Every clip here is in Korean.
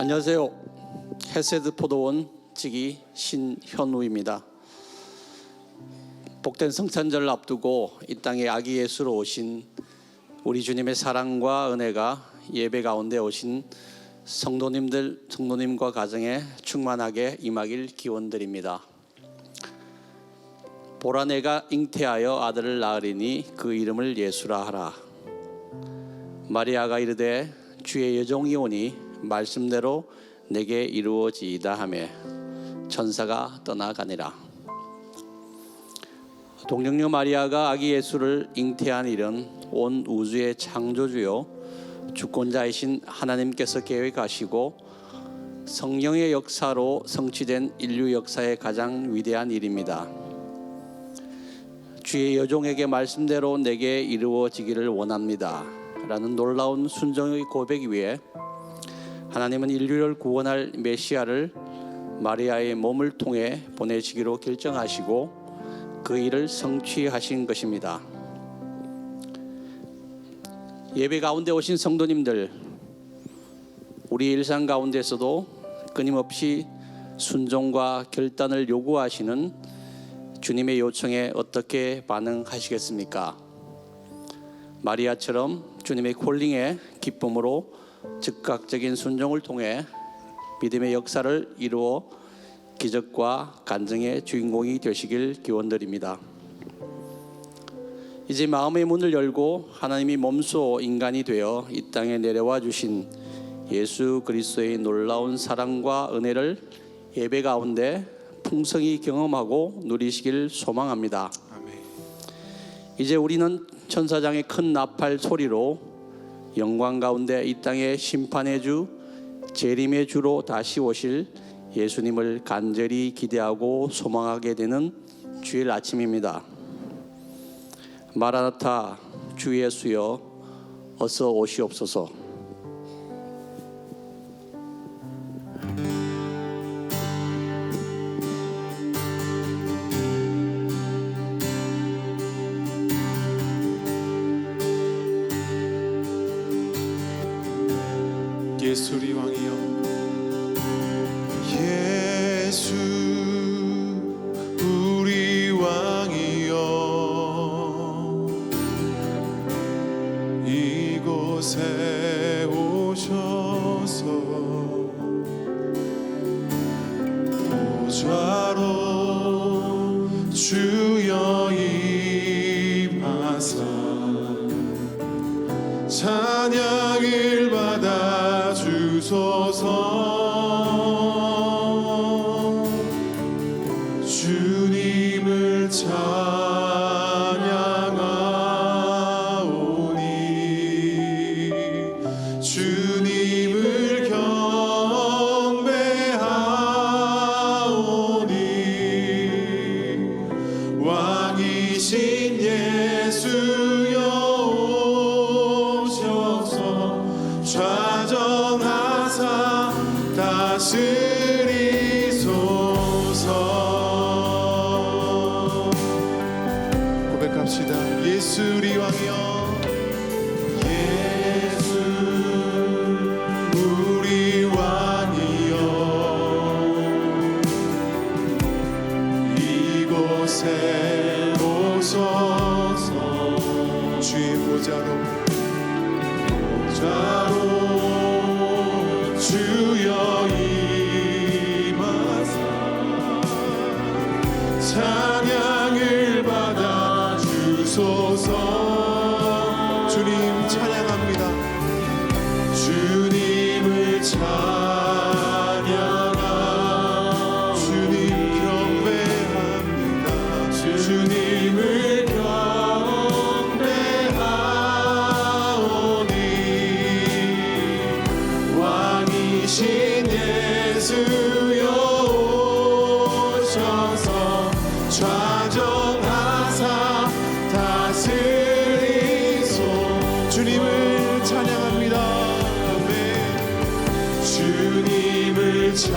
안녕하세요. 헤세드 포도원 지기 신현우입니다. 복된 성탄절을 앞두고 이 땅에 아기 예수로 오신 우리 주님의 사랑과 은혜가 예배 가운데 오신 성도님과 가정에 충만하게 임하길 기원드립니다. 보라 내가 잉태하여 아들을 낳으리니 그 이름을 예수라 하라. 마리아가 이르되 주의 여종이 오니 말씀대로 내게 이루어지이다 하며 천사가 떠나가니라. 동정녀 마리아가 아기 예수를 잉태한 일은 온 우주의 창조주요 주권자이신 하나님께서 계획하시고 성령의 역사로 성취된 인류 역사의 가장 위대한 일입니다. 주의 여종에게 말씀대로 내게 이루어지기를 원합니다 라는 놀라운 순종의 고백 위에 하나님은 인류를 구원할 메시아를 마리아의 몸을 통해 보내시기로 결정하시고 그 일을 성취하신 것입니다. 예배 가운데 오신 성도님들, 우리 일상 가운데서도 끊임없이 순종과 결단을 요구하시는 주님의 요청에 어떻게 반응하시겠습니까? 마리아처럼 주님의 콜링에 기쁨으로 즉각적인 순종을 통해 믿음의 역사를 이루어 기적과 간증의 주인공이 되시길 기원드립니다. 이제 마음의 문을 열고 하나님이 몸소 인간이 되어 이 땅에 내려와 주신 예수 그리스도의 놀라운 사랑과 은혜를 예배 가운데 풍성히 경험하고 누리시길 소망합니다. 아멘. 이제 우리는 천사장의 큰 나팔 소리로 영광 가운데 이 땅의 심판의 주, 재림의 주로 다시 오실 예수님을 간절히 기대하고 소망하게 되는 주일 아침입니다. 마라나타 주 예수여 어서 오시옵소서. 예수 우리 왕이여, 예수 우리 왕이여, 이곳에 오셔서 보좌로 주여 임하사 찬양을 받아 주소서. 주님을 찬양하오니 주님을 경배하오니 왕이신 예수여 오셔서 좌정하사 다스리소서. 고백합시다. 예수 우리 왕이여, 예수 우리 왕이여, 이곳에 오소서. 주의 보좌로 주여 임하사 찬양을 받아 주소서. 주님 찬양합니다. 주님을 찬양하 주님 경배합니다. 주님을 경배하오니 왕이신 예수여 오셔서 좌정하사 다스리소. 주님을 찬양합니다. 아멘. 주님을 찬양하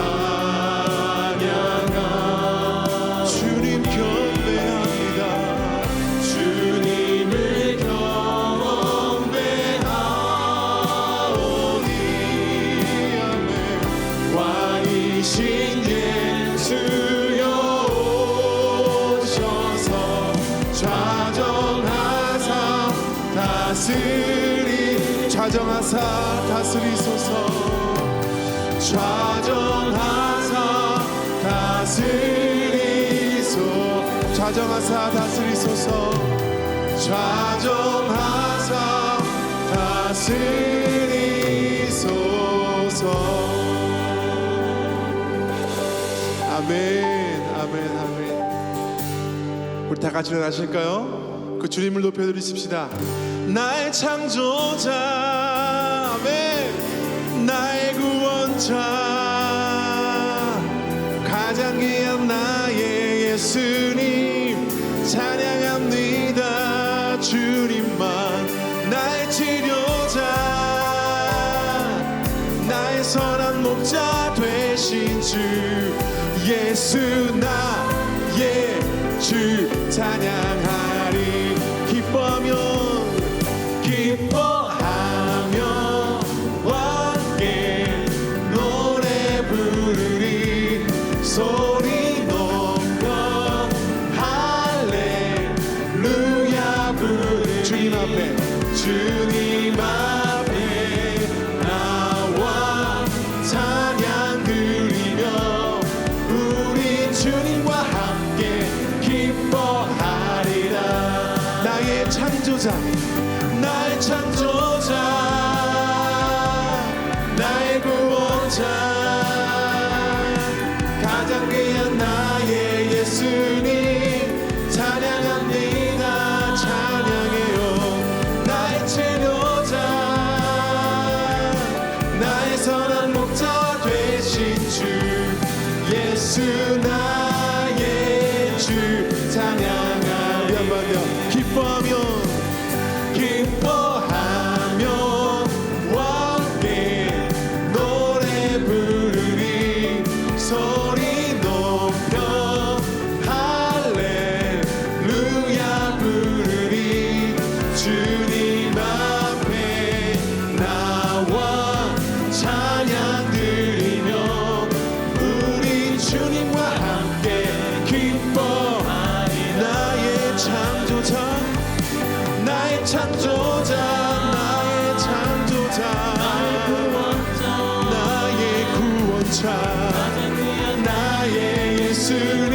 주님 경배합니다. 주님을 경배하오니 왕이신 예수여 오셔서 좌정하사 좌정하사 다스리소서 좌정하사 다스리소서 좌정하사 다스리소서. 아멘 아멘 아멘. 우리 다 같이 일어나실까요? 그 주님을 높여드리십시다. 나의 창조자 아멘 나의 구원자 가장 귀한 나의 예수님 찬양합니다. 주님만 나의 치료자 나의 선한 목자 되신 주 예수 나의 주 찬양하리. 기뻐하며 함께 노래 부르리. 소리 높여 할렐루야 부르리. 주님 앞에 나와 찬양 드리며 우리 주님과 함께 기뻐하리라. 나의 창조자 나의 구원자 가장 귀한 나의 예수님 찬양합니다. 찬양해요. 나의 치료자 나의 선한 목자 되신 주 예수 나의 주 찬양하리. 한번요. 기뻐하며 함께 노래 부르리. 소리 높여 할렐루야 부르리. 주님 앞에 나와 찬양 드리며 우리 주님과 함께 기뻐하리. 나의 창조자 나의 구원자 나의 예수님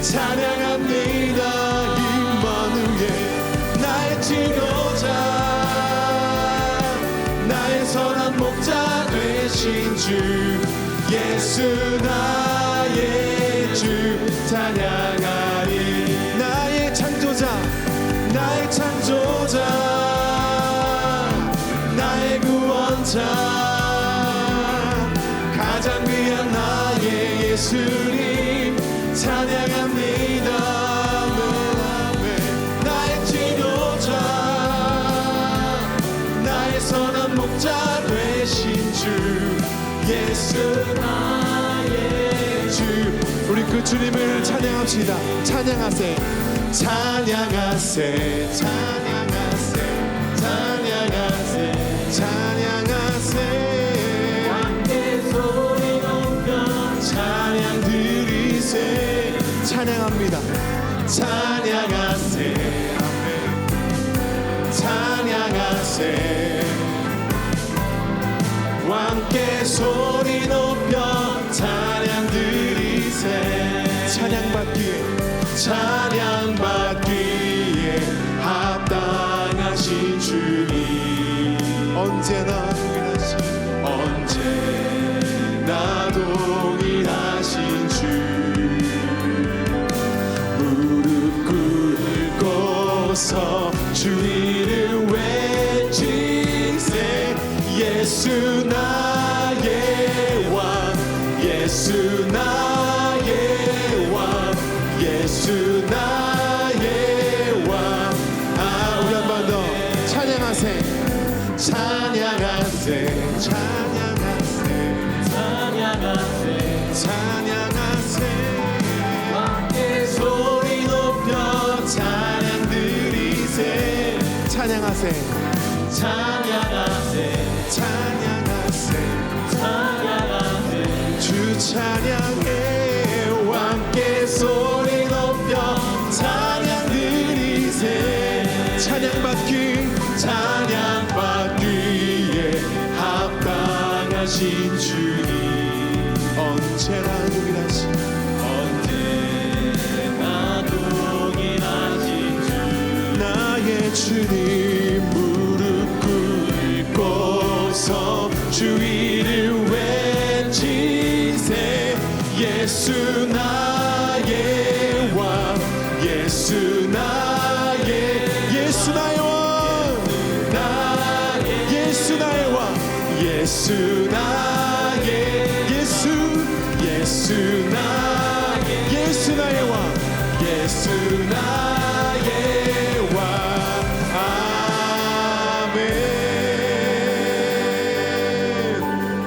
찬양합니다. 임마누엘 나의 치료자 나의 선한 목자 되신 주 예수 나의 주 찬양하리. 나의 창조자 나의 구원자 가장 귀한 나의 예수님 찬양합니다. 나의 치료자 나의 선한 목자 되신 주 예수 나의 주. 우리 그 주님을 찬양합시다. 찬양하세 찬양하세 함께 소리 높여 찬양 드리세. 찬양합니다. 찬양하세 함께 소리 높여 찬양 드리세. 찬양받기에 합당하신 주님 언제나 동일하신 주 무릎 꿇고서 주 이름 외치세. 예수 나의 왕 예수 나의 왕 예수 나의 왕. 우리 한 번 더 찬양하세 함께 소리 높여 찬양 드리세. 찬양하세 주 찬양해 함께 소리 높여 찬양 드리세 찬양받기에 합당하신 주님 언제나 동일하신 주 나의 주님 무릎 꿇고서 주 이름 외치세 예수 나의 왕 예수 나의 왕 예수 나의 왕 예수 나의 예수 나의 왕 예수 나의 왕 아멘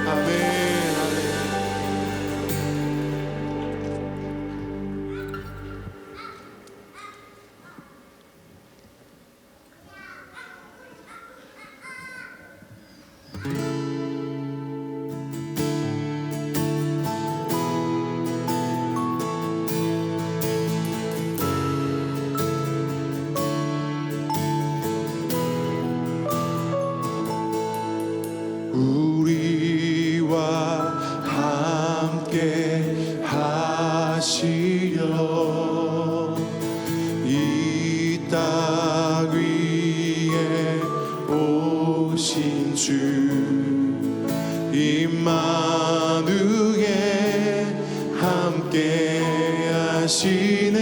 아멘 우리와 함께 하시려 이 땅 위에 오신 주 임마누엘 함께 하시네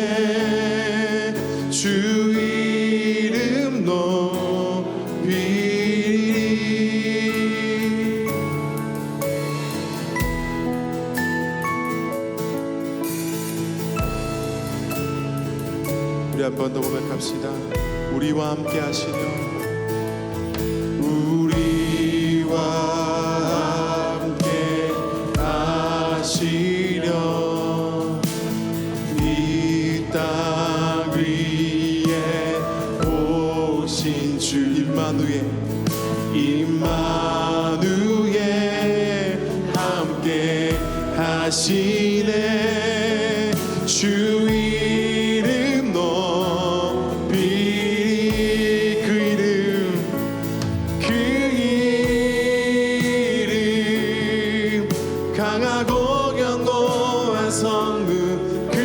주 이름 높이리 우리 한 번 더 고백합시다. 우리와 함께 하시려 우리와 함께 하시려 이 땅 위에 오신 주 임마누엘 함께 하시네 주 이름 높이리 그 이름 강하고 견고한 성문 그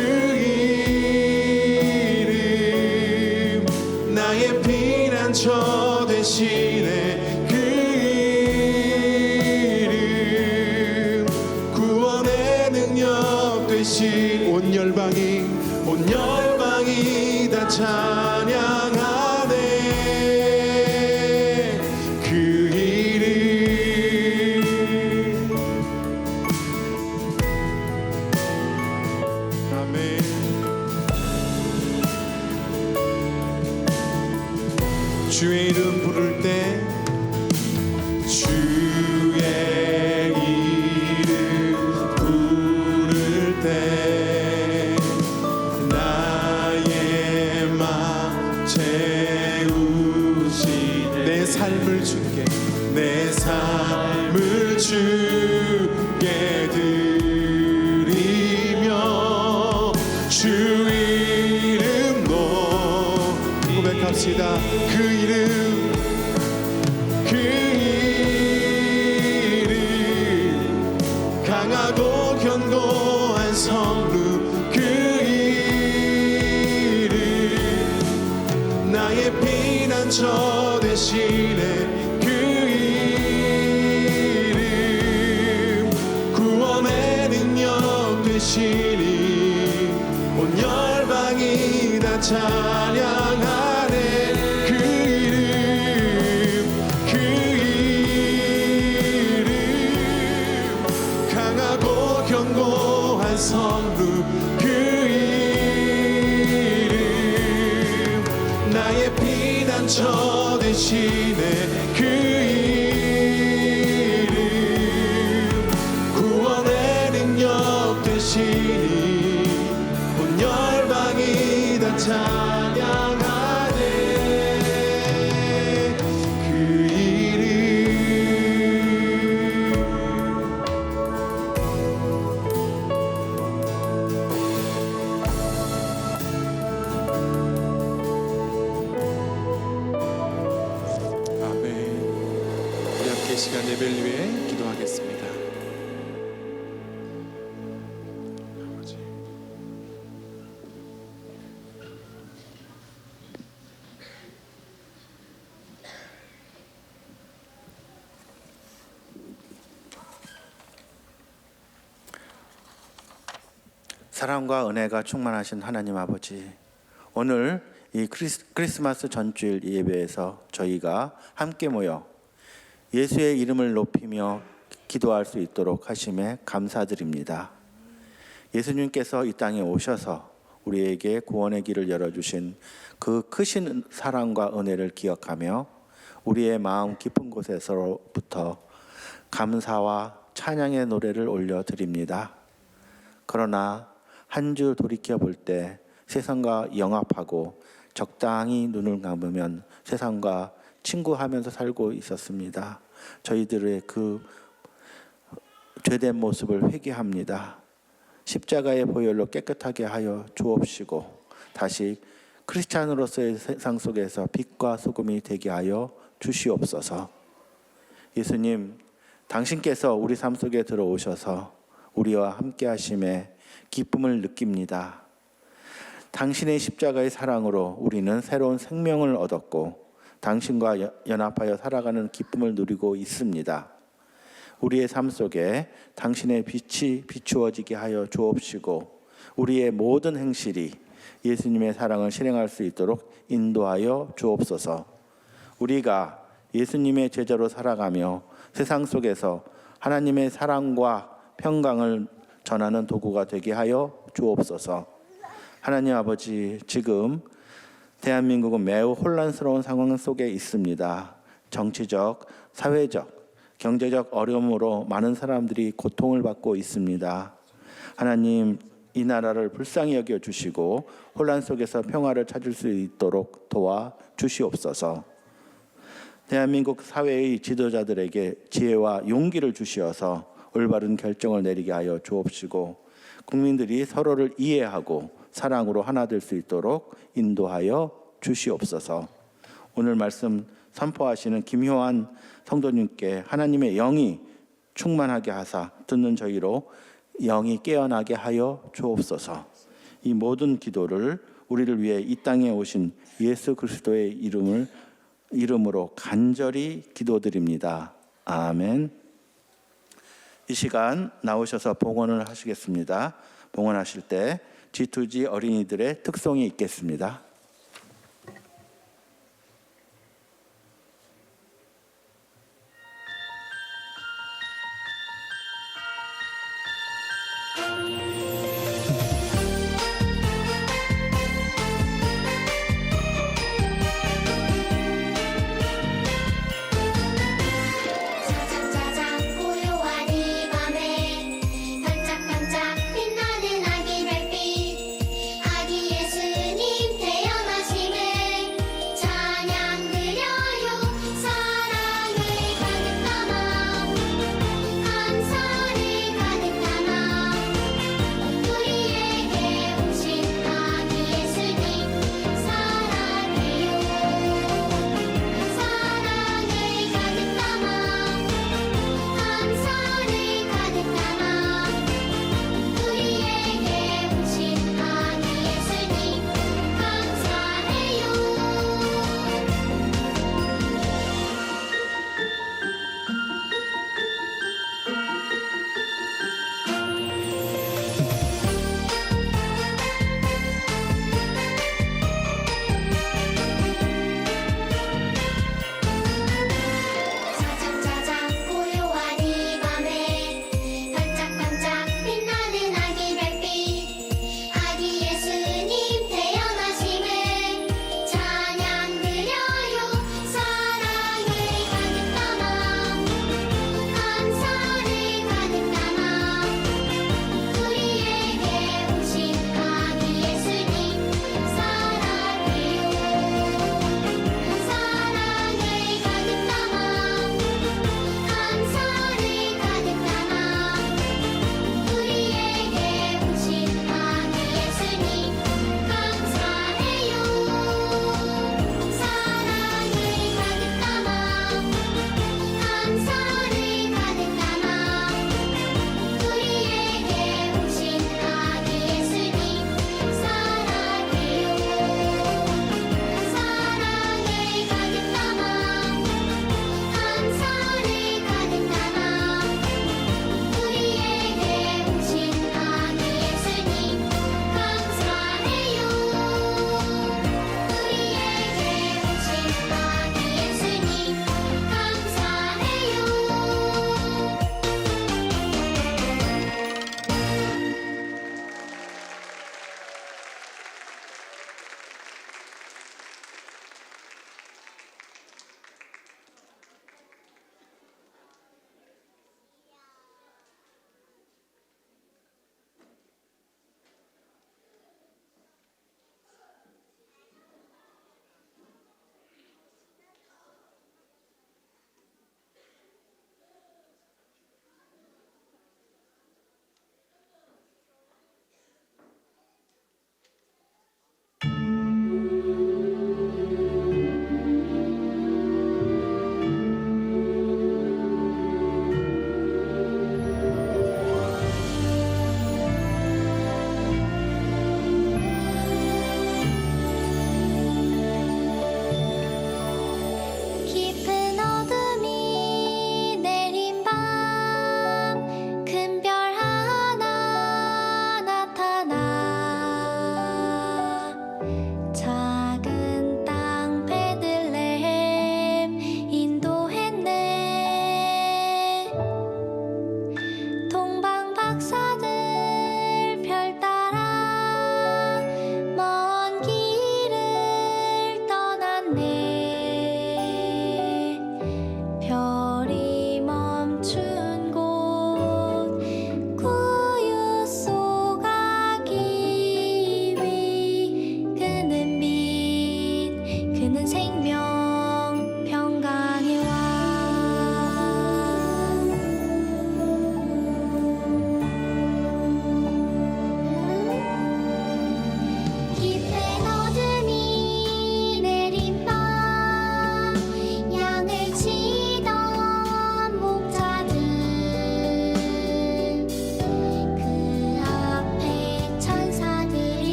이름 나의 피난처 되시네 그 이름 구원의 능력 되신 온 열방이 다 찬양하네 그 이름 아멘 주의 이름 부를 때 주의 이름 부를 때 나의 맘 채우시네 내 삶을 주께 드리며 주 이름 높이 고백합시다 그 이름 강하고 견고한 성루 그 이름 나의 피난처 되시네 그 이름 구원의 능력 되시니 온 열방이 다 찬양하네 그 이름 강하고 견고한 성루 그 이름 나의 피난처 되시네 그 이름 구원의 능력 되시니 온 열방이 다 찬양하네 그 이름 시간 예배를 위해 기도하겠습니다. 아버지. 사랑과 은혜가 충만하신 하나님 아버지, 오늘 이 크리스마스 전주일 예배에서 저희가 함께 모여 예수의 이름을 높이며 기도할 수 있도록 하심에 감사드립니다. 예수님께서 이 땅에 오셔서 우리에게 구원의 길을 열어주신 그 크신 사랑과 은혜를 기억하며 우리의 마음 깊은 곳에서부터 감사와 찬양의 노래를 올려드립니다. 그러나 한 주 돌이켜 볼 때 세상과 영합하고 적당히 눈을 감으면 세상과 친구하면서 살고 있었습니다. 저희들의 그 죄된 모습을 회개합니다. 십자가의 보혈로 깨끗하게 하여 주옵시고 다시 크리스찬으로서의 세상 속에서 빛과 소금이 되게 하여 주시옵소서. 예수님, 당신께서 우리 삶 속에 들어오셔서 우리와 함께 하심에 기쁨을 느낍니다. 당신의 십자가의 사랑으로 우리는 새로운 생명을 얻었고 당신과 연합하여 살아가는 기쁨을 누리고 있습니다. 우리의 삶 속에 당신의 빛이 비추어지게 하여 주옵시고 우리의 모든 행실이 예수님의 사랑을 실행할 수 있도록 인도하여 주옵소서. 우리가 예수님의 제자로 살아가며 세상 속에서 하나님의 사랑과 평강을 전하는 도구가 되게 하여 주옵소서. 하나님 아버지, 지금 대한민국은 매우 혼란스러운 상황 속에 있습니다. 정치적, 사회적, 경제적 어려움으로 많은 사람들이 고통을 받고 있습니다. 하나님, 이 나라를 불쌍히 여겨 주시고 혼란 속에서 평화를 찾을 수 있도록 도와 주시옵소서. 대한민국 사회의 지도자들에게 지혜와 용기를 주시어서 올바른 결정을 내리게 하여 주옵시고 국민들이 서로를 이해하고 사랑으로 하나 될 수 있도록 인도하여 주시옵소서. 오늘 말씀 선포하시는 김효한 성도님께 하나님의 영이 충만하게 하사 듣는 저희로 영이 깨어나게 하여 주옵소서. 이 모든 기도를 우리를 위해 이 땅에 오신 예수 그리스도의 이름으로 간절히 기도드립니다. 아멘. 이 시간 나오셔서 봉헌을 하시겠습니다. 봉헌하실 때 G2G 어린이들의 특송이 있겠습니다. 짜장짜장 고요한 이 밤에 반짝반짝 빛나는 아기 별빛 아기 예수님 태어나셨네.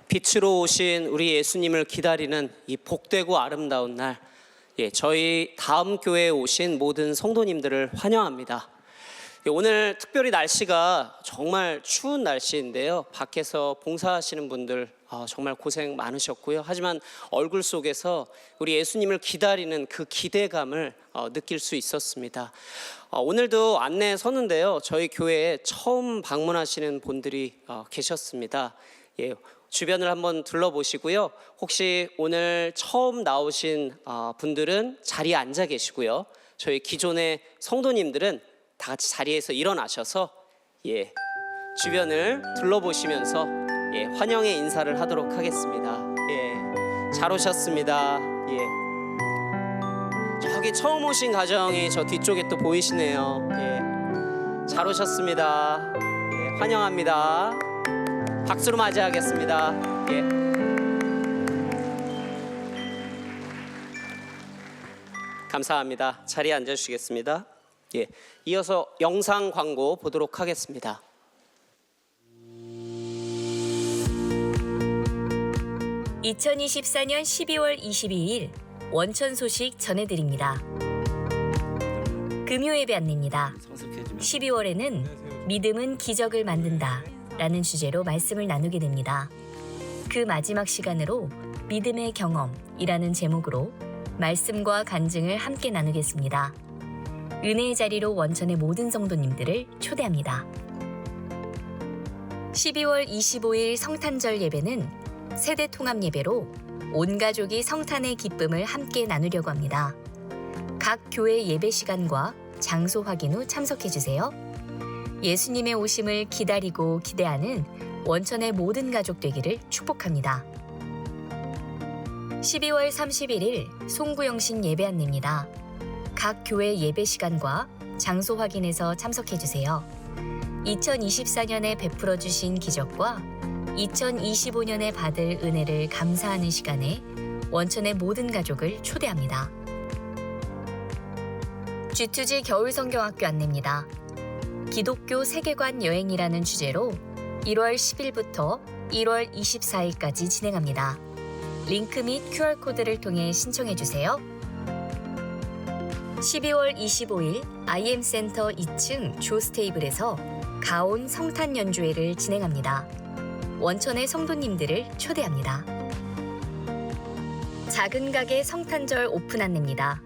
빛으로 오신 우리 예수님을 기다리는 이 복되고 아름다운 날, 저희 다음 교회에 오신 모든 성도님들을 환영합니다. 오늘 특별히 날씨가 정말 추운 날씨인데요. 밖에서 봉사하시는 분들 정말 고생 많으셨고요. 하지만 얼굴 속에서 우리 예수님을 기다리는 그 기대감을 느낄 수 있었습니다. 오늘도 안내에 섰는데요. 저희 교회에 처음 방문하시는 분들이 계셨습니다. 주변을 한번 둘러보시고요. 혹시 오늘 처음 나오신 분들은 자리에 앉아 계시고요. 저희 기존의 성도님들은 다 같이 자리에서 일어나셔서 주변을 둘러보시면서 환영의 인사를 하도록 하겠습니다. 잘 오셨습니다. 저기 처음 오신 가정이 저 뒤쪽에 또 보이시네요. 잘 오셨습니다. 환영합니다. 박수로 맞이하겠습니다. 감사합니다. 자리에 앉아주시겠습니다. 이어서 영상 광고 보도록 하겠습니다. (2024년 12월 22일) 원천 소식 전해드립니다. 금요예배 안내입니다. 12월에는 믿음은 기적을 만든다 라는 주제로 말씀을 나누게 됩니다. 그 마지막 시간으로 믿음의 경험이라는 제목으로 말씀과 간증을 함께 나누겠습니다. 은혜의 자리로 원천의 모든 성도님들을 초대합니다. 12월 25일 성탄절 예배는 세대 통합 예배로 온 가족이 성탄의 기쁨을 함께 나누려고 합니다. 각 교회 예배 시간과 장소 확인 후 참석해 주세요. 예수님의 오심을 기다리고 기대하는 원천의 모든 가족 되기를 축복합니다. 12월 31일 송구영신 예배 안내입니다. 각 교회 예배 시간과 장소 확인해서 참석해 주세요. 2024년에 베풀어 주신 기적과 2025년에 받을 은혜를 감사하는 시간에 원천의 모든 가족을 초대합니다. G2G 겨울성경학교 안내입니다. 기독교 세계관 여행이라는 주제로 1월 10일부터 1월 24일까지 진행합니다. 링크 및 QR코드를 통해 신청해 주세요. 12월 25일 IM센터 2층 조스테이블에서 가온 성탄 연주회를 진행합니다. 원천의 성도님들을 초대합니다. 작은 가게 성탄절 오픈 안내입니다.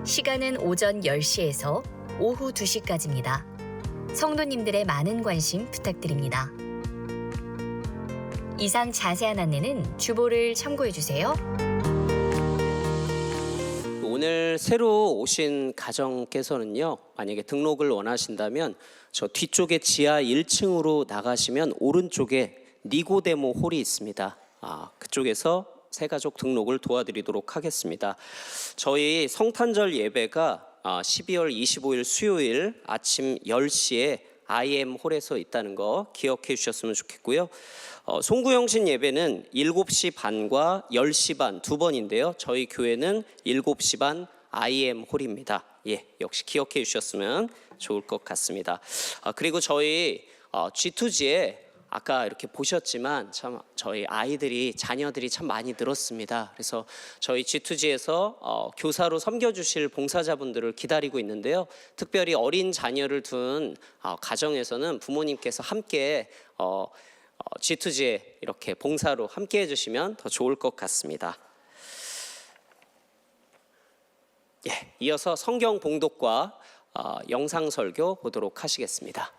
시간은 오전 10시에서 오후 2시까지입니다. 성도님들의 많은 관심 부탁드립니다. 이상 자세한 안내는 주보를 참고해 주세요. 오늘 새로 오신 가정께서는요, 만약에 등록을 원하신다면 저 뒤쪽에 지하 1층으로 나가시면 오른쪽에 니고데모 홀이 있습니다. 그쪽에서 새 가족 등록을 도와드리도록 하겠습니다. 저희 성탄절 예배가 12월 25일 수요일 아침 10시에 IM 홀에서 있다는 거 기억해 주셨으면 좋겠고요. 송구영신 예배는 7시 반과 10시 반 두 번인데요. 저희 교회는 7시 반 IM 홀입니다. 역시 기억해 주셨으면 좋을 것 같습니다. 그리고 저희 G2G에 아까 이렇게 보셨지만 참 저희 자녀들이 참 많이 늘었습니다. 그래서 저희 G2G에서 교사로 섬겨주실 봉사자분들을 기다리고 있는데요. 특별히 어린 자녀를 둔 가정에서는 부모님께서 함께 G2G에 이렇게 봉사로 함께 해주시면 더 좋을 것 같습니다. 이어서 성경 봉독과 영상 설교 보도록 하시겠습니다.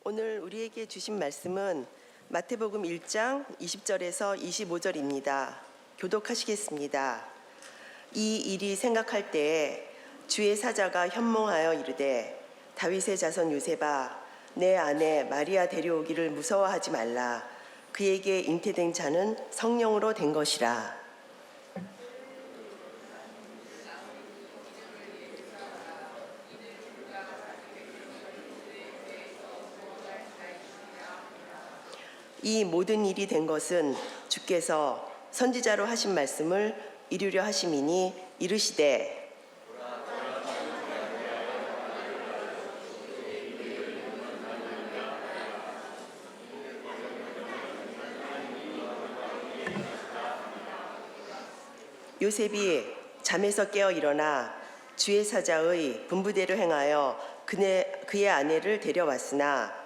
오늘 우리에게 주신 말씀은 마태복음 1장 20절에서 25절입니다. 교독하시겠습니다. 이 일이 생각할 때에 주의 사자가 현몽하여 이르되 다윗의 자손 요셉아 내 아내 마리아 데려오기를 무서워하지 말라. 그에게 잉태된 자는 성령으로 된 것이라. 이 모든 일이 된 것은 주께서 선지자로 하신 말씀을 이루려 하심이니 이르시되 요셉이 잠에서 깨어 일어나 주의 사자의 분부대로 행하여 그의 아내를 데려왔으나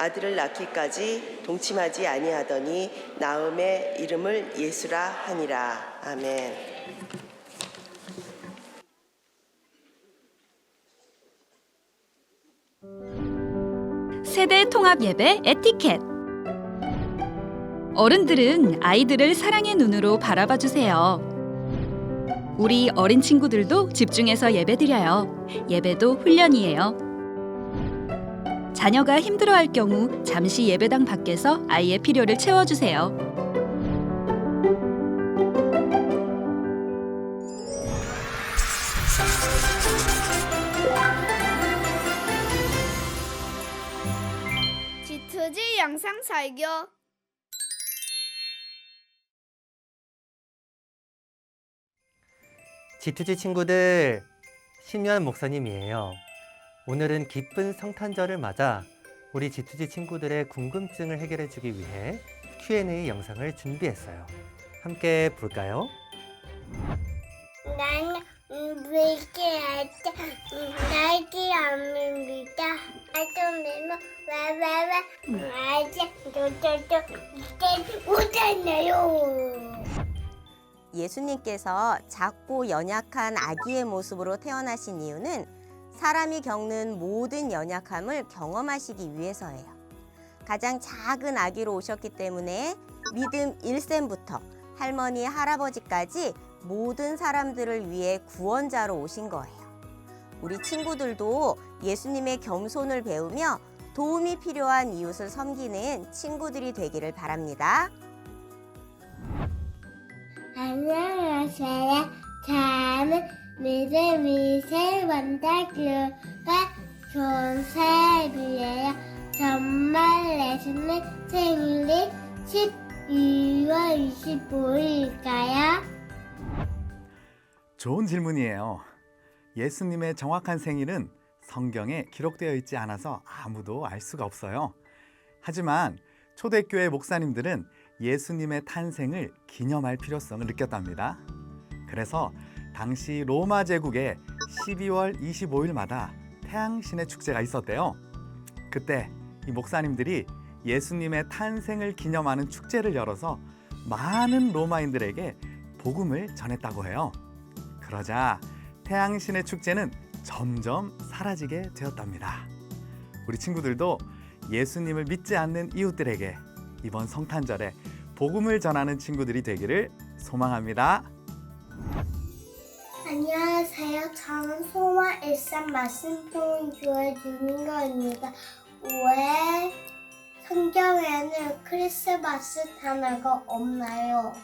아들을 낳기까지 동침하지 아니하더니 나음의 이름을 예수라 하니라. 아멘. 세대 통합 예배 에티켓. 어른들은 아이들을 사랑의 눈으로 바라봐 주세요. 우리 어린 친구들도 집중해서 예배드려요. 예배도 훈련이에요. 자녀가 힘들어할 경우 잠시 예배당 밖에서 아이의 필요를 채워주세요. G2G 영상 설교. G2G 친구들, 심연 목사님이에요. 오늘은 기쁜 성탄절을 맞아 우리 G2G 친구들의 궁금증을 해결해주기 위해 Q&A 영상을 준비했어요. 함께 볼까요? 나는 물개할 때 날개 안입니다. 아tom이면 왜왜왜 아직 저저저 이게 못했네요. 예수님께서 작고 연약한 아기의 모습으로 태어나신 이유는 사람이 겪는 모든 연약함을 경험하시기 위해서예요. 가장 작은 아기로 오셨기 때문에 믿음 1셈부터 할머니, 할아버지까지 모든 사람들을 위해 구원자로 오신 거예요. 우리 친구들도 예수님의 겸손을 배우며 도움이 필요한 이웃을 섬기는 친구들이 되기를 바랍니다. 안녕하세요. 저는 믿음이 세 번째 교회 조셉이에요. 정말 예수님 생일이 12월 25일일까요? 좋은 질문이에요. 예수님의 정확한 생일은 성경에 기록되어 있지 않아서 아무도 알 수가 없어요. 하지만 초대교회 목사님들은 예수님의 탄생을 기념할 필요성을 느꼈답니다. 그래서 당시 로마 제국에 12월 25일마다 태양신의 축제가 있었대요. 그때 이 목사님들이 예수님의 탄생을 기념하는 축제를 열어서 많은 로마인들에게 복음을 전했다고 해요. 그러자 태양신의 축제는 점점 사라지게 되었답니다. 우리 친구들도 예수님을 믿지 않는 이웃들에게 이번 성탄절에 복음을 전하는 친구들이 되기를 소망합니다. 안녕하세요. 저는 소마 일산 말씀통교회 주민거입니다. 왜 성경에는 크리스마스 단어가 없나요?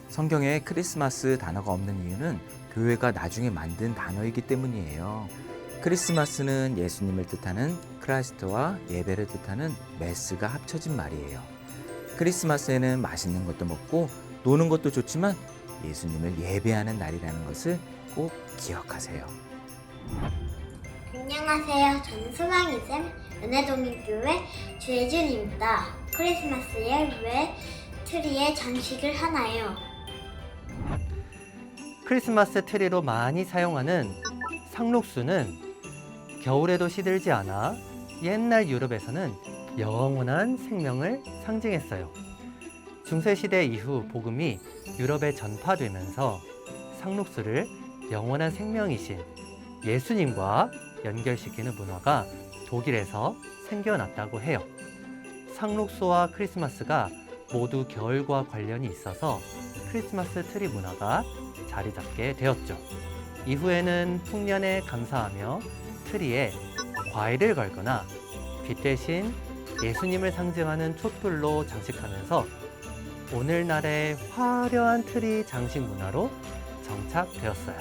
성경에 크리스마스 단어가 없는 이유는 교회가 나중에 만든 단어이기 때문이에요. 크리스마스는 예수님을 뜻하는 크라이스트와 예배를 뜻하는 메스가 합쳐진 말이에요. 크리스마스에는 맛있는 것도 먹고 노는 것도 좋지만 예수님을 예배하는 날이라는 것을 꼭 기억하세요. 안녕하세요. 저는 소망이쌤 은혜동일교회 주혜준입니다. 크리스마스에 왜 트리에 장식을 하나요? 크리스마스 트리로 많이 사용하는 상록수는 겨울에도 시들지 않아 옛날 유럽에서는 영원한 생명을 상징했어요. 중세시대 이후 복음이 유럽에 전파되면서 상록수를 영원한 생명이신 예수님과 연결시키는 문화가 독일에서 생겨났다고 해요. 상록수와 크리스마스가 모두 겨울과 관련이 있어서 크리스마스 트리 문화가 자리 잡게 되었죠. 이후에는 풍년에 감사하며 트리에 과일을 걸거나 빛 대신 예수님을 상징하는 촛불로 장식하면서 오늘날의 화려한 트리 장식 문화로 정착되었어요.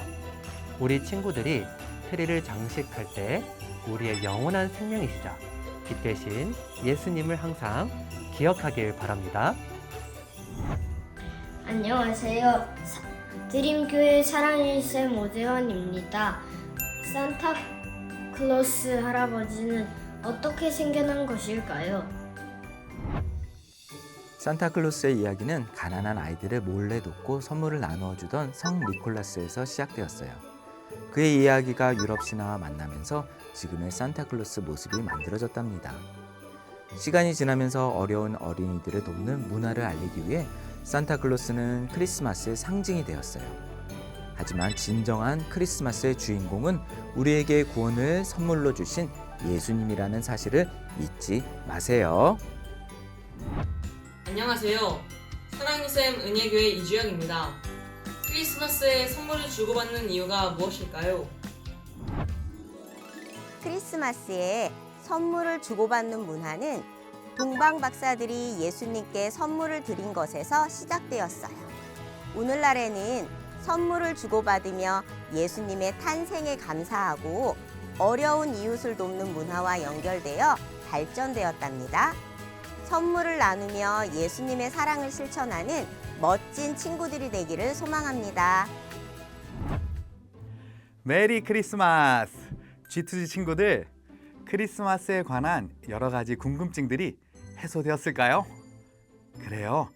우리 친구들이 트리를 장식할 때 우리의 영원한 생명이시자 빛대신 예수님을 항상 기억하길 바랍니다. 안녕하세요. 드림교회 사랑의 쌤 오재환입니다. 산타클로스 할아버지는 어떻게 생겨난 것일까요? 산타클로스의 이야기는 가난한 아이들을 몰래 돕고 선물을 나누어 주던 성 니콜라스에서 시작되었어요. 그의 이야기가 유럽 신화와 만나면서 지금의 산타클로스 모습이 만들어졌답니다. 시간이 지나면서 어려운 어린이들을 돕는 문화를 알리기 위해 산타클로스는 크리스마스의 상징이 되었어요. 하지만 진정한 크리스마스의 주인공은 우리에게 구원을 선물로 주신 예수님이라는 사실을 잊지 마세요. 안녕하세요. 사랑쌤 은혜교회 이주영입니다. 크리스마스에 선물을 주고받는 이유가 무엇일까요? 크리스마스에 선물을 주고받는 문화는 동방 박사들이 예수님께 선물을 드린 것에서 시작되었어요. 오늘날에는 선물을 주고받으며 예수님의 탄생에 감사하고 어려운 이웃을 돕는 문화와 연결되어 발전되었답니다. 선물을 나누며 예수님의 사랑을 실천하는 멋진 친구들이 되기를 소망합니다. 메리 크리스마스! G2G 친구들, 크리스마스에 관한 여러 가지 궁금증들이 해소되었을까요? 그래요.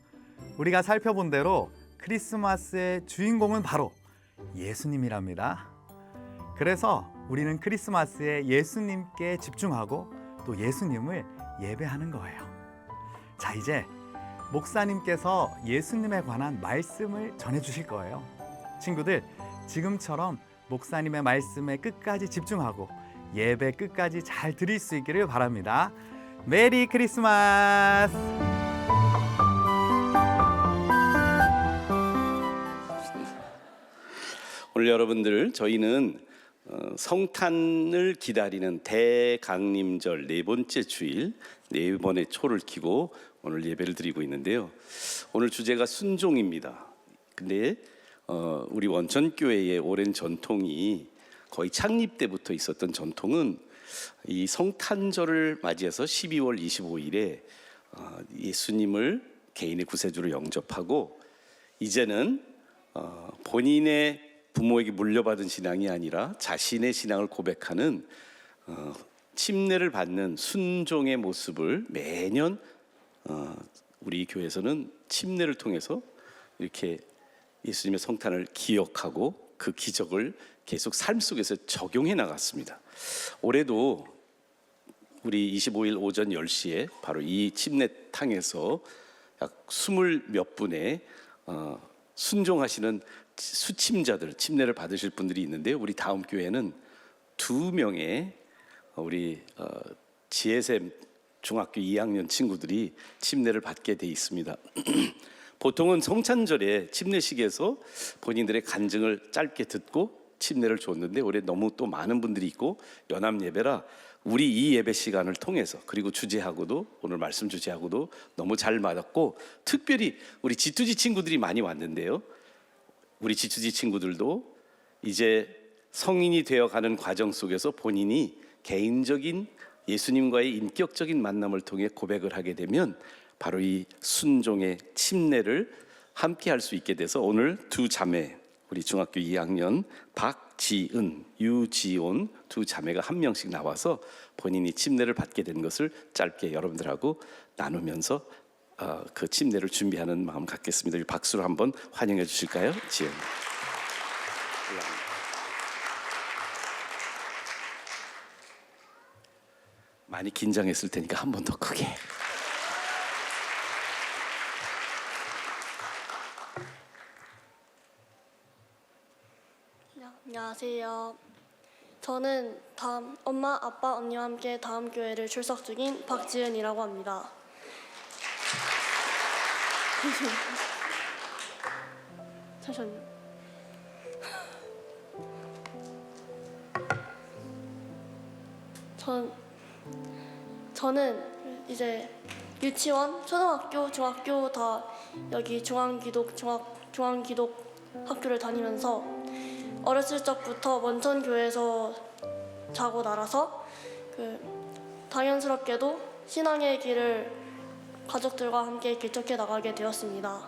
우리가 살펴본 대로 크리스마스의 주인공은 바로 예수님이랍니다. 그래서 우리는 크리스마스에 예수님께 집중하고 또 예수님을 예배하는 거예요. 자, 이제 목사님께서 예수님에 관한 말씀을 전해주실 거예요. 친구들, 지금처럼 목사님의 말씀에 끝까지 집중하고 예배 끝까지 잘 드릴 수 있기를 바랍니다. 메리 크리스마스! 오늘 여러분들, 저희는 성탄을 기다리는 대강림절 네 번째 주일, 네 번의 초를 켜고 오늘 예배를 드리고 있는데요. 오늘 주제가 순종입니다. 근데 우리 원천교회의 오랜 전통이 거의 창립 때부터 있었던 전통은 이 성탄절을 맞이해서 12월 25일에 예수님을 개인의 구세주로 영접하고, 이제는 본인의 부모에게 물려받은 신앙이 아니라 자신의 신앙을 고백하는 침례를 받는 순종의 모습을 매년 우리 교회에서는 침례를 통해서 이렇게 예수님의 성탄을 기억하고 그 기적을 계속 삶 속에서 적용해 나갔습니다. 올해도 우리 25일 오전 10시에 바로 이 침례탕에서 약 20몇 분의 순종하시는 수침자들, 침례를 받으실 분들이 있는데요. 우리 다음 교회는 2명의 우리 지혜샘 중학교 2학년 친구들이 침례를 받게 돼 있습니다. 보통은 성찬절에 침례식에서 본인들의 간증을 짧게 듣고 침례를 줬는데, 올해 너무 또 많은 분들이 있고 연합 예배라 우리 이 예배 시간을 통해서, 그리고 주제하고도 오늘 말씀 주제하고도 너무 잘 맞았고, 특별히 우리 G2G 친구들이 많이 왔는데요. 우리 G2G 친구들도 이제 성인이 되어가는 과정 속에서 본인이 개인적인 예수님과의 인격적인 만남을 통해 고백을 하게 되면 바로 이 순종의 침례를 함께 할 수 있게 돼서 오늘 두 자매, 우리 중학교 2학년 박지은, 유지온 두 자매가 한 명씩 나와서 본인이 침례를 받게 된 것을 짧게 여러분들하고 나누면서 그 침례를 준비하는 마음 갖겠습니다. 박수로 한번 환영해 주실까요? 지은. 많이 긴장했을 테니까 한 번 더 크게. 안녕하세요. 저는 엄마, 아빠, 언니와 함께 다음 교회를 출석 중인 박지은이라고 합니다. 잠시만요. 저는 이제 유치원, 초등학교, 중학교 다 여기 중앙기독 학교를 다니면서 어렸을 적부터 원천교회에서 자고 날아서 당연스럽게도 신앙의 길을 가족들과 함께 개척해 나가게 되었습니다.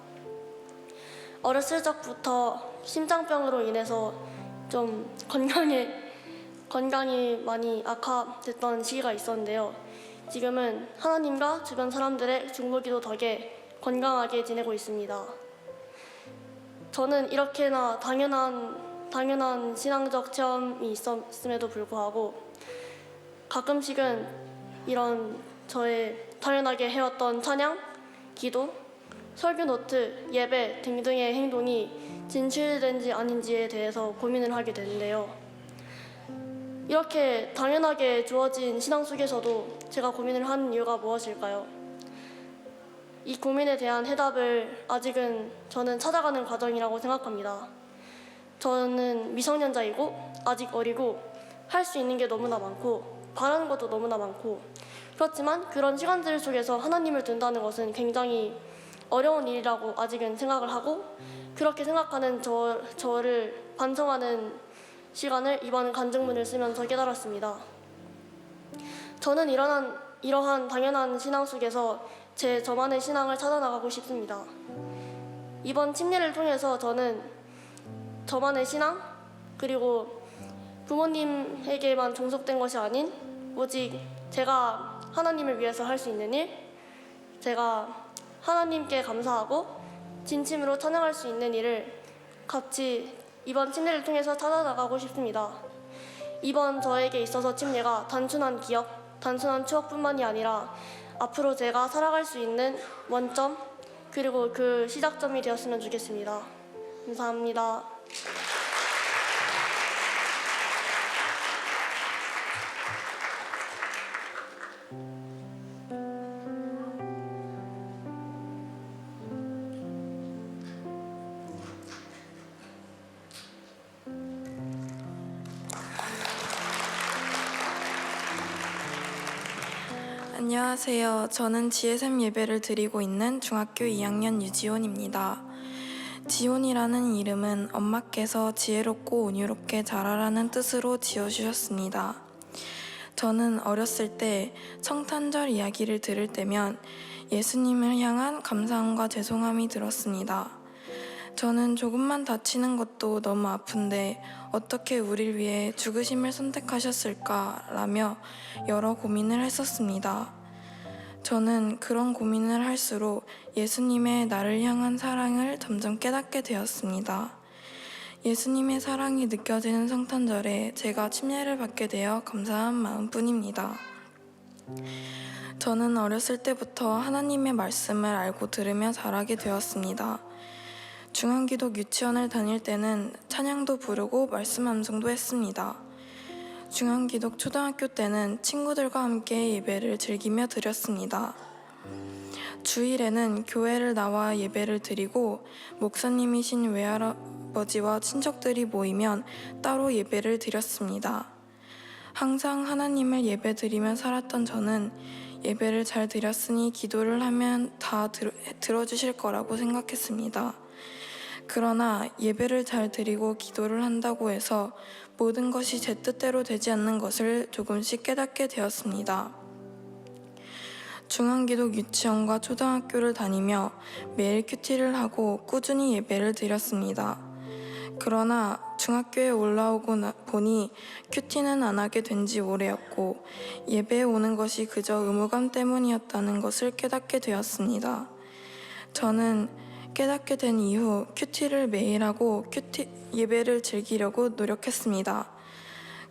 어렸을 적부터 심장병으로 인해서 좀 건강이 많이 악화됐던 시기가 있었는데요. 지금은 하나님과 주변 사람들의 중보기도 덕에 건강하게 지내고 있습니다. 저는 이렇게나 당연한 신앙적 체험이 있음에도 불구하고 가끔씩은 이런 저의 당연하게 해왔던 찬양, 기도, 설교 노트, 예배 등등의 행동이 진실된지 아닌지에 대해서 고민을 하게 되는데요. 이렇게 당연하게 주어진 신앙 속에서도 제가 고민을 하는 이유가 무엇일까요? 이 고민에 대한 해답을 아직은 저는 찾아가는 과정이라고 생각합니다. 저는 미성년자이고 아직 어리고 할 수 있는 게 너무나 많고 바라는 것도 너무나 많고 그렇지만 그런 시간들 속에서 하나님을 둔다는 것은 굉장히 어려운 일이라고 아직은 생각을 하고 그렇게 생각하는 저를 반성하는 시간을 이번 간증문을 쓰면서 깨달았습니다. 저는 이러한 당연한 신앙 속에서 저만의 신앙을 찾아나가고 싶습니다. 이번 침례를 통해서 저는 저만의 신앙 그리고 부모님에게만 종속된 것이 아닌 오직 제가 하나님을 위해서 할 수 있는 일, 제가 하나님께 감사하고 진심으로 찬양할 수 있는 일을 같이 이번 침례를 통해서 찾아나가고 싶습니다. 이번 저에게 있어서 침례가 단순한 기억, 단순한 추억뿐만이 아니라 앞으로 제가 살아갈 수 있는 원점 그리고 그 시작점이 되었으면 좋겠습니다. 감사합니다. 안녕하세요. 저는 지혜샘 예배를 드리고 있는 중학교 2학년 유지온입니다. 지온이라는 이름은 엄마께서 지혜롭고 온유롭게 자라라는 뜻으로 지어주셨습니다. 저는 어렸을 때 성탄절 이야기를 들을 때면 예수님을 향한 감사함과 죄송함이 들었습니다. 저는 조금만 다치는 것도 너무 아픈데 어떻게 우릴 위해 죽으심을 선택하셨을까라며 여러 고민을 했었습니다. 저는 그런 고민을 할수록 예수님의 나를 향한 사랑을 점점 깨닫게 되었습니다. 예수님의 사랑이 느껴지는 성탄절에 제가 침례를 받게 되어 감사한 마음뿐입니다. 저는 어렸을 때부터 하나님의 말씀을 알고 들으며 자라게 되었습니다. 중앙기독 유치원을 다닐 때는 찬양도 부르고 말씀 암송도 했습니다. 중앙기독 초등학교 때는 친구들과 함께 예배를 즐기며 드렸습니다. 주일에는 교회를 나와 예배를 드리고 목사님이신 외할아버지와 친척들이 모이면 따로 예배를 드렸습니다. 항상 하나님을 예배 드리며 살았던 저는 예배를 잘 드렸으니 기도를 하면 다 들어주실 거라고 생각했습니다. 그러나 예배를 잘 드리고 기도를 한다고 해서 모든 것이 제 뜻대로 되지 않는 것을 조금씩 깨닫게 되었습니다. 중앙기독 유치원과 초등학교를 다니며 매일 큐티를 하고 꾸준히 예배를 드렸습니다. 그러나 중학교에 올라오고 보니 큐티는 안 하게 된 지 오래였고 예배에 오는 것이 그저 의무감 때문이었다는 것을 깨닫게 되었습니다. 저는 깨닫게 된 이후 큐티를 매일 하고 예배를 즐기려고 노력했습니다.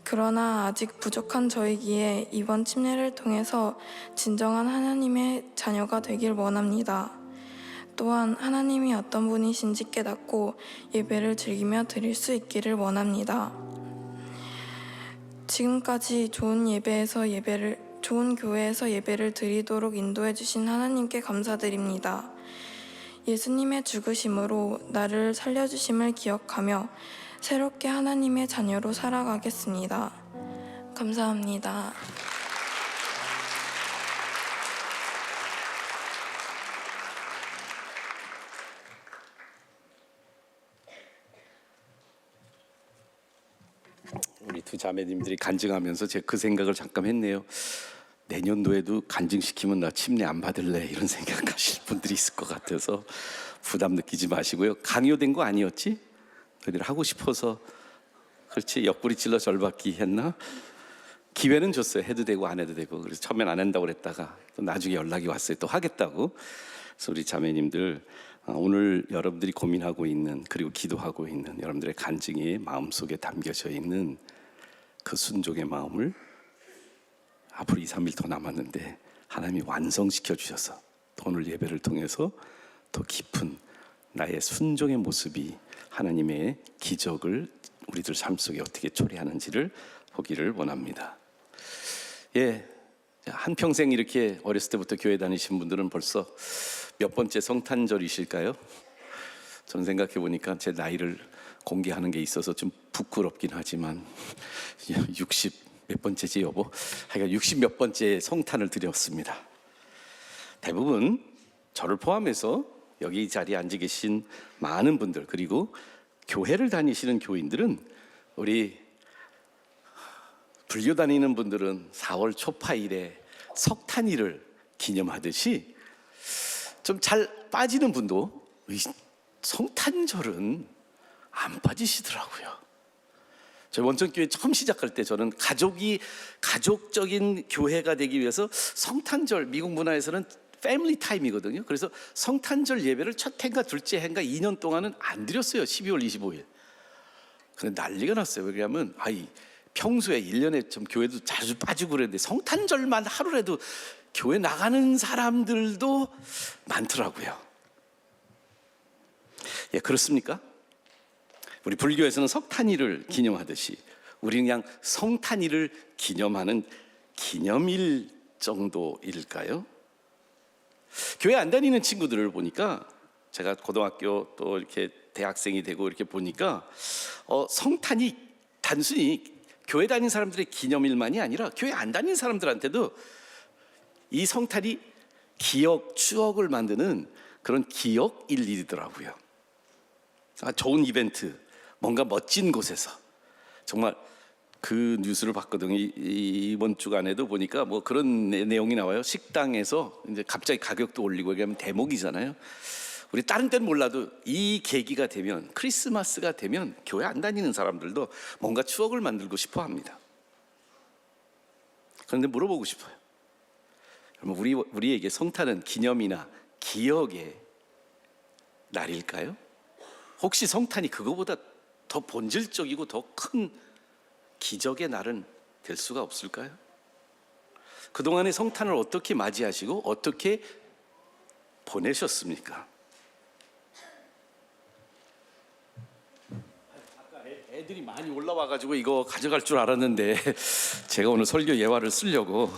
그러나 아직 부족한 저이기에 이번 침례를 통해서 진정한 하나님의 자녀가 되길 원합니다. 또한 하나님이 어떤 분이신지 깨닫고 예배를 즐기며 드릴 수 있기를 원합니다. 지금까지 좋은 교회에서 예배를 드리도록 인도해 주신 하나님께 감사드립니다. 예수님의 죽으심으로 나를 살려주심을 기억하며 새롭게 하나님의 자녀로 살아가겠습니다. 감사합니다. 우리 두 자매님들이 간증하면서 제가 그 생각을 잠깐 했네요. 내년도에도 간증시키면 나 침례 안 받을래 이런 생각하실 분들이 있을 것 같아서 부담 느끼지 마시고요. 강요된 거 아니었지? 너희들 하고 싶어서 그렇지 옆구리 찔러 절받기 했나? 기회는 줬어요. 해도 되고 안 해도 되고. 그래서 처음엔 안 한다고 그랬다가 또 나중에 연락이 왔어요. 또 하겠다고. 그래서 우리 자매님들 오늘 여러분들이 고민하고 있는 그리고 기도하고 있는 여러분들의 간증이 마음속에 담겨져 있는 그 순종의 마음을 앞으로 2, 3일 더 남았는데 하나님이 완성시켜 주셔서 오늘 예배를 통해서 더 깊은 나의 순종의 모습이 하나님의 기적을 우리들 삶 속에 어떻게 초래하는지를 보기를 원합니다. 예, 한평생 이렇게 어렸을 때부터 교회 다니신 분들은 벌써 몇 번째 성탄절이실까요? 저는 생각해 보니까 제 나이를 공개하는 게 있어서 좀 부끄럽긴 하지만 60 몇 번째지 여보? 하여간 60 몇 번째 성탄을 드렸습니다. 대부분 저를 포함해서 여기 이 자리에 앉아 계신 많은 분들 그리고 교회를 다니시는 교인들은 우리 불교 다니는 분들은 4월 초파일에 석탄일을 기념하듯이 좀 잘 빠지는 분도 성탄절은 안 빠지시더라고요. 저희 원천교회 처음 시작할 때 저는 가족적인 교회가 되기 위해서 성탄절, 미국 문화에서는 패밀리 타임이거든요. 그래서 성탄절 예배를 첫 해인가 둘째 해인가 2년 동안은 안 드렸어요. 12월 25일. 근데 난리가 났어요. 왜냐하면 평소에 1년에 좀 교회도 자주 빠지고 그랬는데 성탄절만 하루라도 교회 나가는 사람들도 많더라고요. 예, 그렇습니까? 우리 불교에서는 석탄일을 기념하듯이 우리는 그냥 성탄일을 기념하는 기념일 정도일까요? 교회 안 다니는 친구들을 보니까 제가 고등학교 또 이렇게 대학생이 되고 이렇게 보니까 성탄이 단순히 교회 다니는 사람들의 기념일만이 아니라 교회 안 다니는 사람들한테도 이 성탄이 기억, 추억을 만드는 그런 기억일이더라고요. 좋은 이벤트, 뭔가 멋진 곳에서 정말 그 뉴스를 봤거든요. 이번 주간에도 보니까 뭐 그런 내용이 나와요. 식당에서 이제 갑자기 가격도 올리고 이러면 대목이잖아요. 우리 다른 때는 몰라도 이 계기가 되면 크리스마스가 되면 교회 안 다니는 사람들도 뭔가 추억을 만들고 싶어 합니다. 그런데 물어보고 싶어요. 그러면 우리에게 성탄은 기념이나 기억의 날일까요? 혹시 성탄이 그거보다 더 본질적이고 더 큰 기적의 날은 될 수가 없을까요? 그동안의 성탄을 어떻게 맞이하시고 어떻게 보내셨습니까? 아까 애들이 많이 올라와가지고 이거 가져갈 줄 알았는데 제가 오늘 설교 예화를 쓰려고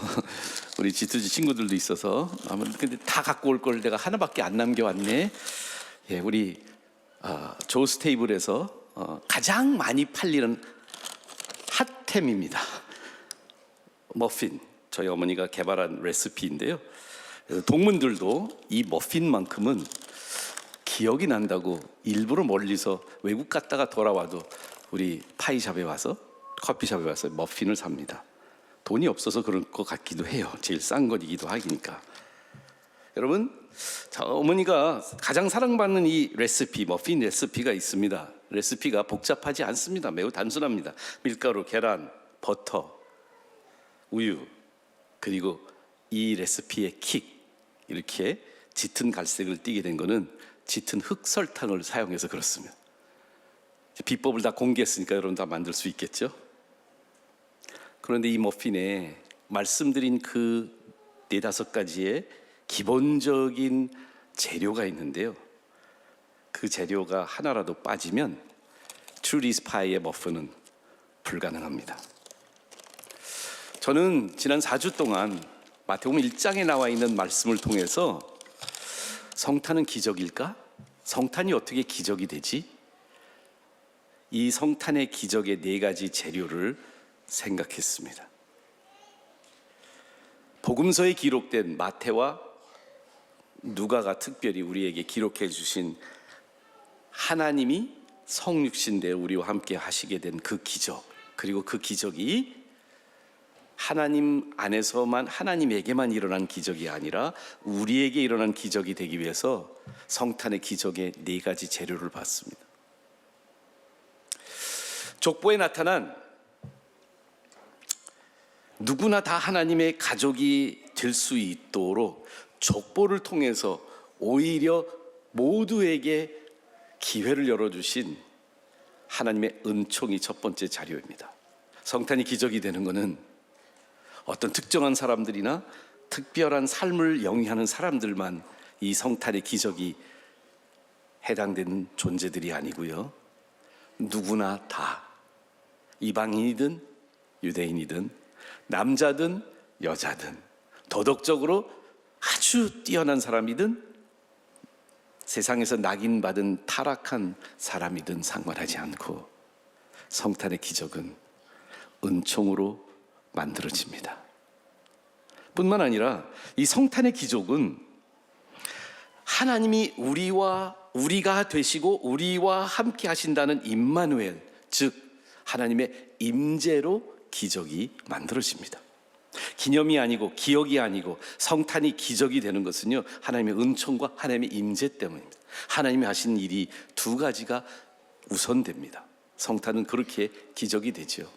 우리 G2G 친구들도 있어서 근데 다 갖고 올 걸 내가 하나밖에 안 남겨왔네. 예, 우리 조스 테이블에서 가장 많이 팔리는 핫템입니다. 머핀, 저희 어머니가 개발한 레시피인데요. 동문들도 이 머핀만큼은 기억이 난다고 일부러 멀리서 외국 갔다가 돌아와도 우리 파이샵에 와서 커피숍에 와서 머핀을 삽니다. 돈이 없어서 그런 것 같기도 해요. 제일 싼 것이기도 하니까. 여러분, 어머니가 가장 사랑받는 이 레시피, 머핀 레시피가 있습니다. 레시피가 복잡하지 않습니다. 매우 단순합니다. 밀가루, 계란, 버터, 우유, 그리고 이 레시피의 킥, 이렇게 짙은 갈색을 띠게 된 거는 짙은 흑설탕을 사용해서 그렇습니다. 비법을 다 공개했으니까 여러분 다 만들 수 있겠죠? 그런데 이 머핀에 말씀드린 그 4-5가지의 기본적인 재료가 있는데요. 그 재료가 하나라도 빠지면 트루리스 파이의 머핀은 불가능합니다. 저는 지난 4주 동안 마태복음 1장에 나와 있는 말씀을 통해서 성탄은 기적일까? 성탄이 어떻게 기적이 되지? 이 성탄의 기적의 4가지 재료를 생각했습니다. 복음서에 기록된 마태와 누가가 특별히 우리에게 기록해 주신 하나님이 성육신되어 우리와 함께 하시게 된 그 기적, 그리고 그 기적이 하나님 안에서만 하나님에게만 일어난 기적이 아니라 우리에게 일어난 기적이 되기 위해서 성탄의 기적의 4가지 재료를 봤습니다. 족보에 나타난 누구나 다 하나님의 가족이 될 수 있도록 족보를 통해서 오히려 모두에게 기회를 열어주신 하나님의 은총이 첫 번째 자료입니다. 성탄이 기적이 되는 것은 어떤 특정한 사람들이나 특별한 삶을 영위하는 사람들만 이 성탄의 기적이 해당되는 존재들이 아니고요, 누구나 다, 이방인이든 유대인이든 남자든 여자든 도덕적으로 아주 뛰어난 사람이든 세상에서 낙인받은 타락한 사람이든 상관하지 않고 성탄의 기적은 은총으로 만들어집니다. 뿐만 아니라 이 성탄의 기적은 하나님이 우리가 되시고 우리와 함께 하신다는 임마누엘, 즉 하나님의 임재로 기적이 만들어집니다. 기념이 아니고 기억이 아니고 성탄이 기적이 되는 것은요, 하나님의 은총과 하나님의 임재 때문입니다. 하나님이 하신 일이 2가지가 우선됩니다. 성탄은 그렇게 기적이 되죠.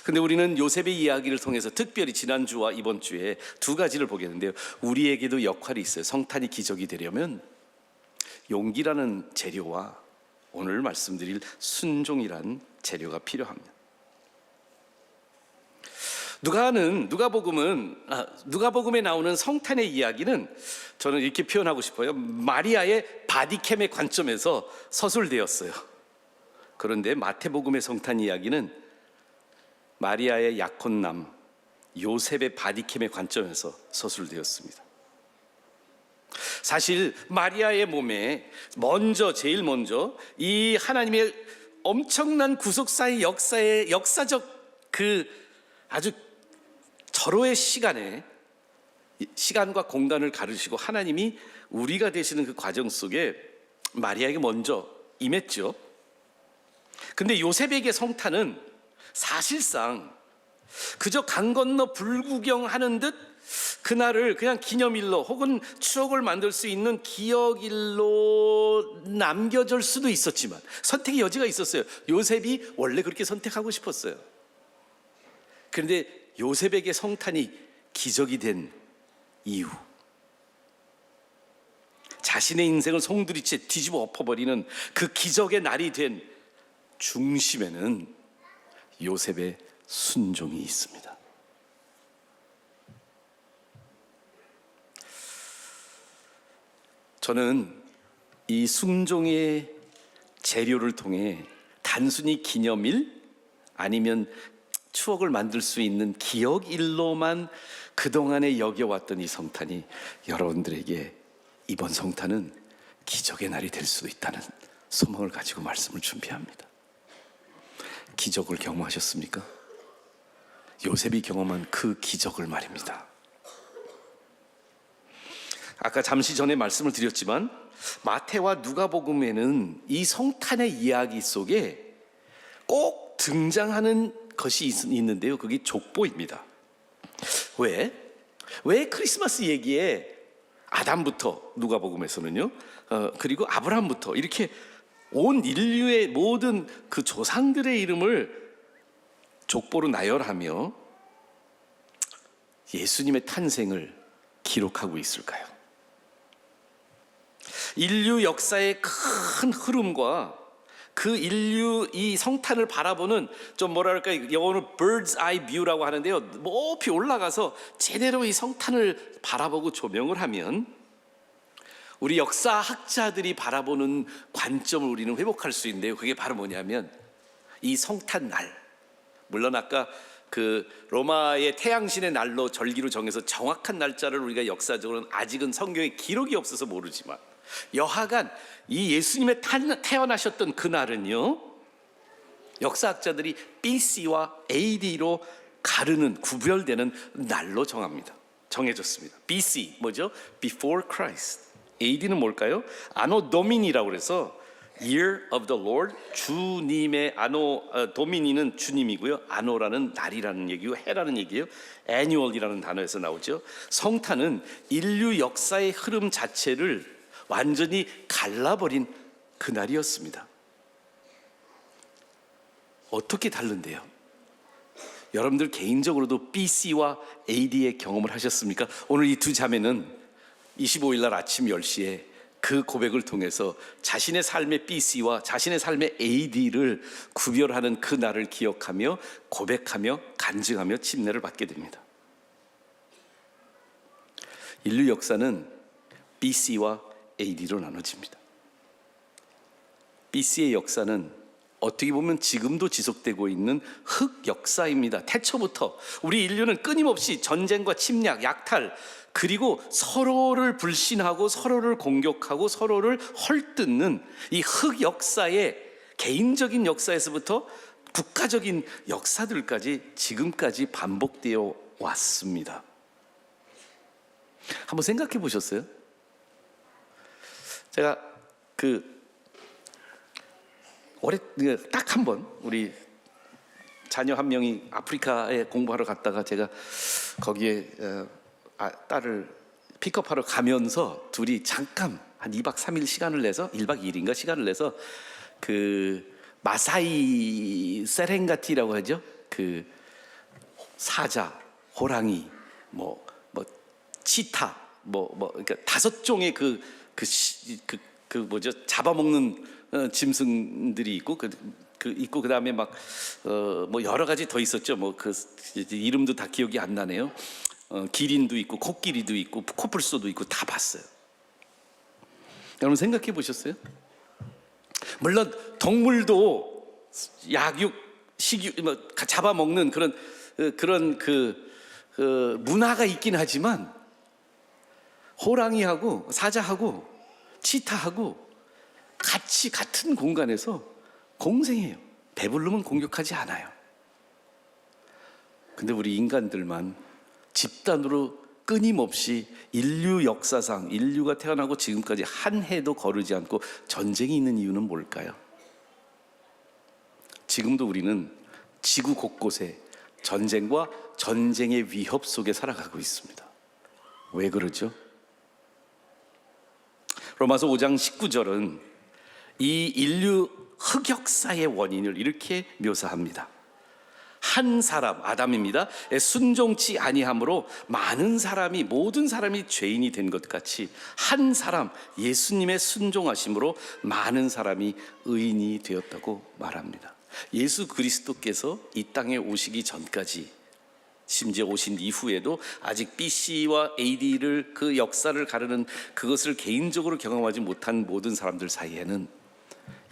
근데 우리는 요셉의 이야기를 통해서 특별히 지난주와 이번 주에 2가지를 보겠는데요, 우리에게도 역할이 있어요. 성탄이 기적이 되려면 용기라는 재료와 오늘 말씀드릴 순종이라는 재료가 필요합니다. 누가복음에 나오는 성탄의 이야기는 저는 이렇게 표현하고 싶어요. 마리아의 바디캠의 관점에서 서술되었어요. 그런데 마태복음의 성탄 이야기는 마리아의 약혼남 요셉의 바디캠의 관점에서 서술되었습니다. 사실 마리아의 몸에 제일 먼저 이 하나님의 엄청난 구속사의 역사적 그 아주 절호의 시간과 공간을 가르시고 하나님이 우리가 되시는 그 과정 속에 마리아에게 먼저 임했죠. 근데 요셉에게 성탄은 사실상 그저 강 건너 불구경하는 듯 그날을 그냥 기념일로 혹은 추억을 만들 수 있는 기억일로 남겨줄 수도 있었지만 선택의 여지가 있었어요. 요셉이 원래 그렇게 선택하고 싶었어요. 그런데 요셉에게 성탄이 기적이 된 이유, 자신의 인생을 송두리째 뒤집어 엎어버리는 그 기적의 날이 된 중심에는 요셉의 순종이 있습니다. 저는 이 순종의 재료를 통해 단순히 기념일 아니면 추억을 만들 수 있는 기억일로만 그동안에 여겨왔던 이 성탄이 여러분들에게 이번 성탄은 기적의 날이 될 수도 있다는 소망을 가지고 말씀을 준비합니다. 기적을 경험하셨습니까? 요셉이 경험한 그 기적을 말입니다. 아까 잠시 전에 말씀을 드렸지만 마태와 누가복음에는 이 성탄의 이야기 속에 꼭 등장하는 것이 있는데요, 그게 족보입니다. 왜 크리스마스 얘기에 아담부터 누가복음에서는요, 그리고 아브라함부터 이렇게 온 인류의 모든 그 조상들의 이름을 족보로 나열하며 예수님의 탄생을 기록하고 있을까요? 인류 역사의 큰 흐름과 그 인류 이 성탄을 바라보는 좀 뭐랄까, 영어로 bird's eye view라고 하는데요, 높이 올라가서 제대로 이 성탄을 바라보고 조명을 하면 우리 역사학자들이 바라보는 관점을 우리는 회복할 수 있는데요, 그게 바로 뭐냐면 이 성탄 날, 물론 아까 그 로마의 태양신의 날로 절기로 정해서 정확한 날짜를 우리가 역사적으로는 아직은 성경에 기록이 없어서 모르지만 여하간 이 예수님의 태어나셨던 그날은요, 역사학자들이 BC와 AD로 가르는, 구별되는 날로 정해졌습니다. BC 뭐죠? Before Christ. AD는 뭘까요? 아노 도미니라고 그래서 Year of the Lord, 주님의 도미니는 주님이고요. 아노라는 날이라는 얘기고 해라는 얘기예요. Annual이라는 단어에서 나오죠. 성탄은 인류 역사의 흐름 자체를 완전히 갈라버린 그날이었습니다. 어떻게 다른데요? 여러분들 개인적으로도 BC와 AD의 경험을 하셨습니까? 오늘 이 두 자매는 25일 날 아침 10시에 그 고백을 통해서 자신의 삶의 BC와 자신의 삶의 AD를 구별하는 그 날을 기억하며 고백하며 간증하며 침례를 받게 됩니다. 인류 역사는 BC와 AD로 나눠집니다. BC의 역사는 어떻게 보면 지금도 지속되고 있는 흑 역사입니다. 태초부터 우리 인류는 끊임없이 전쟁과 침략, 약탈, 그리고 서로를 불신하고 서로를 공격하고 서로를 헐뜯는 이 흑 역사의 개인적인 역사에서부터 국가적인 역사들까지 지금까지 반복되어 왔습니다. 한번 생각해 보셨어요? 제가 올해 딱 한 번 우리 자녀 한 명이 아프리카에 공부하러 갔다가 제가 거기에 딸을 픽업하러 가면서 둘이 잠깐 한 2박 3일 시간을 내서 1박 2일인가 시간을 내서 그 마사이 세렝가티라고 하죠. 그 사자, 호랑이, 뭐 치타, 그러니까 5종의 그 뭐죠? 잡아먹는 짐승들이 있고 있고 그다음에 막 뭐 여러 가지 더 있었죠. 뭐 그 이름도 다 기억이 안 나네요. 기린도 있고 코끼리도 있고 코뿔소도 있고 다 봤어요. 여러분 생각해 보셨어요? 물론 동물도 약육, 식육 잡아먹는 그런 문화가 있긴 하지만 호랑이하고 사자하고 치타하고 같이 같은 공간에서 공생해요. 배부르면 공격하지 않아요. 근데 우리 인간들만 집단으로 끊임없이 인류 역사상 인류가 태어나고 지금까지 한 해도 거르지 않고 전쟁이 있는 이유는 뭘까요? 지금도 우리는 지구 곳곳에 전쟁과 전쟁의 위협 속에 살아가고 있습니다. 왜 그러죠? 로마서 5장 19절은 이 인류 흑역사의 원인을 이렇게 묘사합니다. 한 사람, 아담입니다. 순종치 아니함으로 모든 사람이 죄인이 된 것 같이 한 사람, 예수님의 순종하심으로 많은 사람이 의인이 되었다고 말합니다. 예수 그리스도께서 이 땅에 오시기 전까지, 심지어 오신 이후에도 아직 BC와 AD를 그 역사를 가르는 그것을 개인적으로 경험하지 못한 모든 사람들 사이에는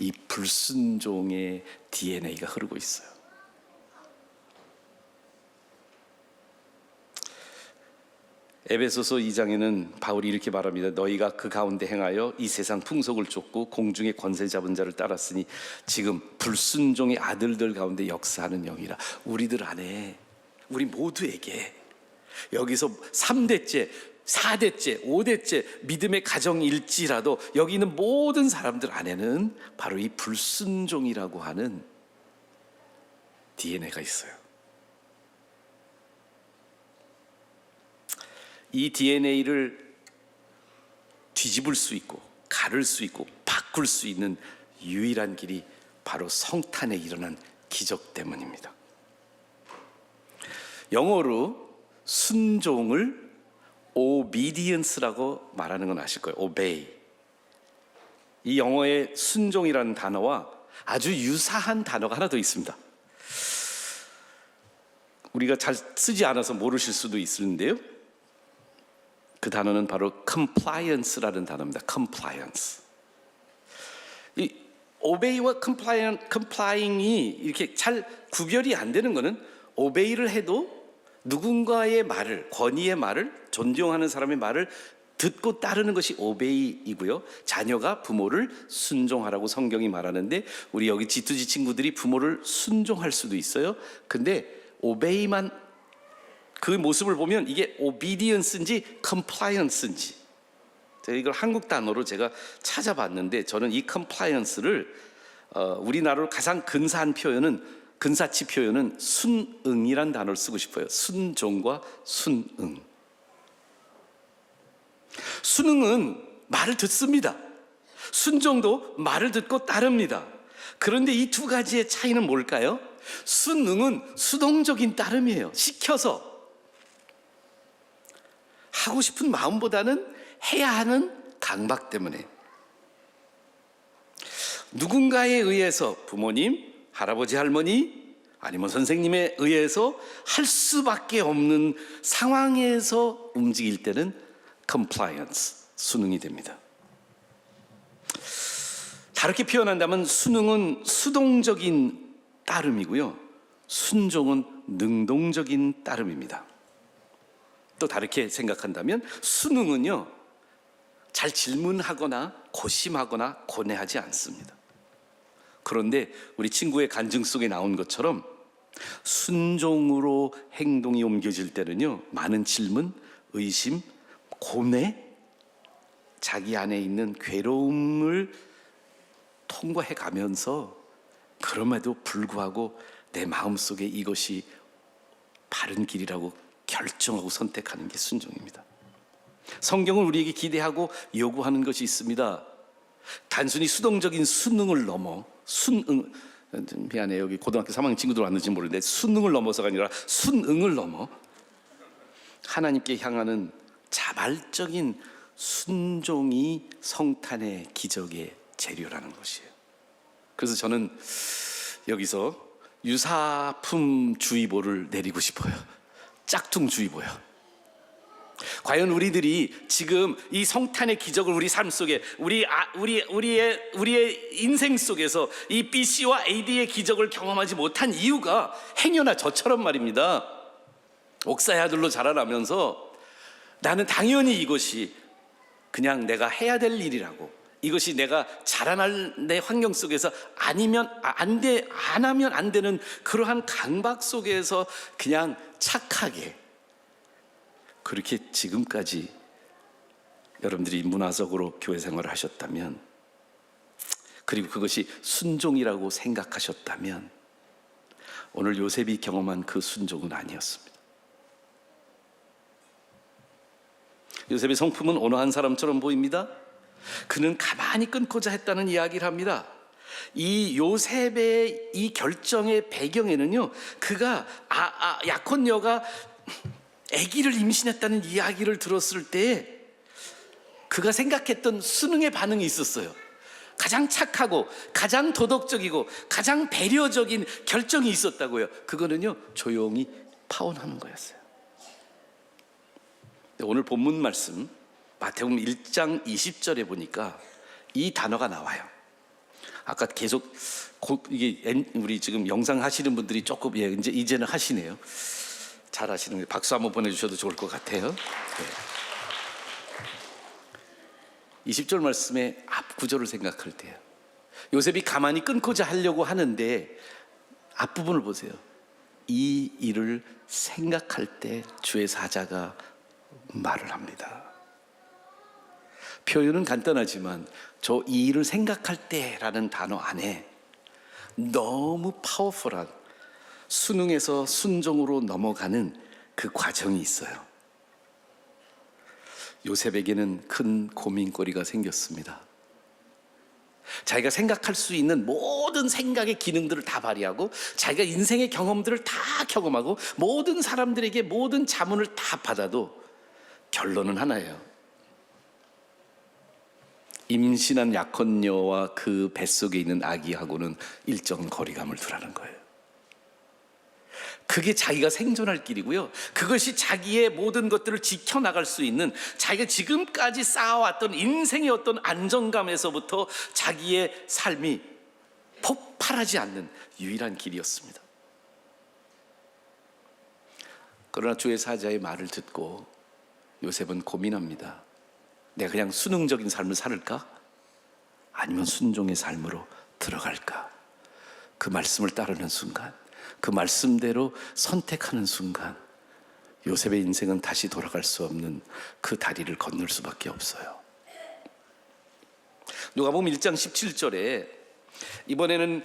이 불순종의 DNA가 흐르고 있어요. 에베소서 2장에는 바울이 이렇게 말합니다. 너희가 그 가운데 행하여 이 세상 풍속을 쫓고 공중의 권세 잡은 자를 따랐으니 지금 불순종의 아들들 가운데 역사하는 영이라. 우리들 안에, 우리 모두에게 여기서 3대째 4대째 5대째 믿음의 가정일지라도 여기 있는 모든 사람들 안에는 바로 이 불순종이라고 하는 DNA가 있어요. 이 DNA를 뒤집을 수 있고 가를 수 있고 바꿀 수 있는 유일한 길이 바로 성탄에 일어난 기적 때문입니다. 영어로 순종을 obedience라고 말하는 건 아실 거예요. obey. 이 영어의 순종이라는 단어와 아주 유사한 단어가 하나 더 있습니다. 우리가 잘 쓰지 않아서 모르실 수도 있는데요. 그 단어는 바로 compliance라는 단어입니다. compliance. 이 obey와 complying이 이렇게 잘 구별이 안 되는 것은 obey를 해도 누군가의 말을, 권위의 말을, 존경하는 사람의 말을 듣고 따르는 것이 obey이고요. 자녀가 부모를 순종하라고 성경이 말하는데 우리 여기 G2G 친구들이 부모를 순종할 수도 있어요. 근데 obey만 그 모습을 보면 이게 obedience인지 compliance인지 이걸 한국 단어로 제가 찾아봤는데 저는 이 컴플라이언스를 우리나라로 가장 근사한 표현은 근사치 표현은 순응이란 단어를 쓰고 싶어요. 순종과 순응. 순응은 말을 듣습니다. 순종도 말을 듣고 따릅니다. 그런데 이 두 가지의 차이는 뭘까요? 순응은 수동적인 따름이에요. 시켜서 하고 싶은 마음보다는 해야 하는 강박 때문에. 누군가에 의해서 부모님, 할아버지, 할머니 아니면 선생님에 의해서 할 수밖에 없는 상황에서 움직일 때는 compliance, 순응이 됩니다. 다르게 표현한다면 순응은 수동적인 따름이고요, 순종은 능동적인 따름입니다. 또 다르게 생각한다면 순응은요, 잘 질문하거나 고심하거나 고뇌하지 않습니다. 그런데 우리 친구의 간증 속에 나온 것처럼 순종으로 행동이 옮겨질 때는요, 많은 질문, 의심, 고뇌, 자기 안에 있는 괴로움을 통과해 가면서 그럼에도 불구하고 내 마음속에 이것이 바른 길이라고 결정하고 선택하는 게 순종입니다. 성경은 우리에게 기대하고 요구하는 것이 있습니다. 단순히 수동적인 순응을 넘어 미안해요, 여기 고등학교 3학년 친구들 왔는지 모르는데 순응을 넘어서가 아니라 순응을 넘어 하나님께 향하는 자발적인 순종이 성탄의 기적의 재료라는 것이에요. 그래서 저는 여기서 유사품주의보를 내리고 싶어요. 짝퉁주의보요. 과연 우리들이 지금 이 성탄의 기적을 우리 삶 속에 우리의 인생 속에서 이 BC와 AD의 기적을 경험하지 못한 이유가 행여나 저처럼 말입니다. 옥사의 아들로 자라나면서 나는 당연히 이것이 그냥 내가 해야 될 일이라고, 이것이 내가 자라날 내 환경 속에서 안 하면 안 되는 그러한 강박 속에서 그냥 착하게 그렇게 지금까지 여러분들이 문화적으로 교회 생활을 하셨다면, 그리고 그것이 순종이라고 생각하셨다면 오늘 요셉이 경험한 그 순종은 아니었습니다. 요셉의 성품은 온화한 사람처럼 보입니다. 그는 가만히 끊고자 했다는 이야기를 합니다. 이 요셉의 이 결정의 배경에는요, 그가 약혼녀가 아기를 임신했다는 이야기를 들었을 때 그가 생각했던 순응의 반응이 있었어요. 가장 착하고 가장 도덕적이고 가장 배려적인 결정이 있었다고요. 그거는요, 조용히 파혼하는 거였어요. 오늘 본문 말씀 마태복음 1장 20절에 보니까 이 단어가 나와요. 아까 계속 이게 우리 지금 영상 하시는 분들이 조금 이제는 하시네요. 잘 하시는 거예요. 박수 한번 보내주셔도 좋을 것 같아요. 네. 20절 말씀의 앞구절을 생각할 때요, 요셉이 가만히 끊고자 하려고 하는데 앞부분을 보세요. 이 일을 생각할 때 주의 사자가 말을 합니다. 표현은 간단하지만 저 이 일을 생각할 때라는 단어 안에 너무 파워풀한 순응에서 순종으로 넘어가는 그 과정이 있어요. 요셉에게는 큰 고민거리가 생겼습니다. 자기가 생각할 수 있는 모든 생각의 기능들을 다 발휘하고 자기가 인생의 경험들을 다 경험하고 모든 사람들에게 모든 자문을 다 받아도 결론은 하나예요. 임신한 약혼녀와 그 뱃속에 있는 아기하고는 일정 거리감을 두라는 거예요. 그게 자기가 생존할 길이고요, 그것이 자기의 모든 것들을 지켜나갈 수 있는, 자기가 지금까지 쌓아왔던 인생의 어떤 안정감에서부터 자기의 삶이 폭발하지 않는 유일한 길이었습니다. 그러나 주의 사자의 말을 듣고 요셉은 고민합니다. 내가 그냥 순응적인 삶을 살을까? 아니면 순종의 삶으로 들어갈까? 그 말씀을 따르는 순간, 그 말씀대로 선택하는 순간 요셉의 인생은 다시 돌아갈 수 없는 그 다리를 건널 수밖에 없어요. 누가복음 1장 17절에 이번에는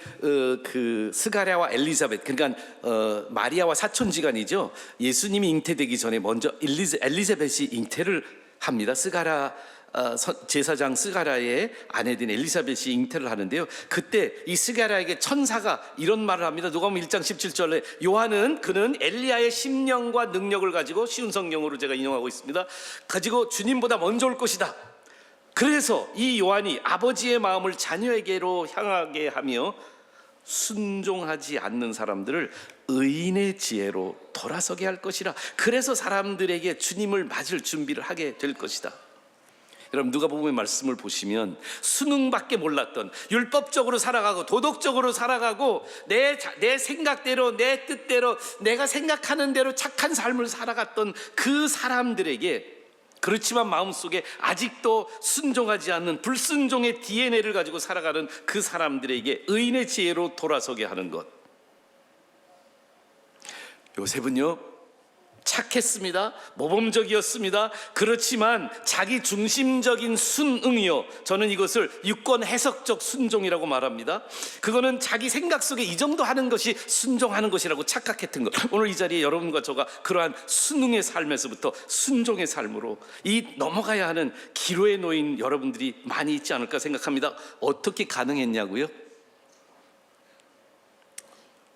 그 스가랴와 엘리사벳, 그러니까 마리아와 사촌지간이죠. 예수님이 잉태되기 전에 먼저 엘리사벳이 잉태를 합니다. 제사장 스가랴의 아내된 엘리사벳이 잉태를 하는데요. 그때 이 스가랴에게 천사가 이런 말을 합니다. 누가복음 1장 17절에 요한은 그는 엘리야의 심령과 능력을 가지고, 쉬운 성경으로 제가 인용하고 있습니다, 가지고 주님보다 먼저 올 것이다. 그래서 이 요한이 아버지의 마음을 자녀에게로 향하게 하며 순종하지 않는 사람들을 의인의 지혜로 돌아서게 할 것이라. 그래서 사람들에게 주님을 맞을 준비를 하게 될 것이다. 여러분, 누가복음의 말씀을 보시면 수능밖에 몰랐던, 율법적으로 살아가고 도덕적으로 살아가고 내 생각대로, 내 뜻대로, 내가 생각하는 대로 착한 삶을 살아갔던 그 사람들에게, 그렇지만 마음속에 아직도 순종하지 않는 불순종의 DNA를 가지고 살아가는 그 사람들에게 의인의 지혜로 돌아서게 하는 것. 요셉은요, 착했습니다. 모범적이었습니다. 그렇지만 자기 중심적인 순응이요, 저는 이것을 유권 해석적 순종이라고 말합니다. 그거는 자기 생각 속에 이 정도 하는 것이 순종하는 것이라고 착각했던 것. 오늘 이 자리에 여러분과 저가 그러한 순응의 삶에서부터 순종의 삶으로 이 넘어가야 하는 기로에 놓인 여러분들이 많이 있지 않을까 생각합니다. 어떻게 가능했냐고요?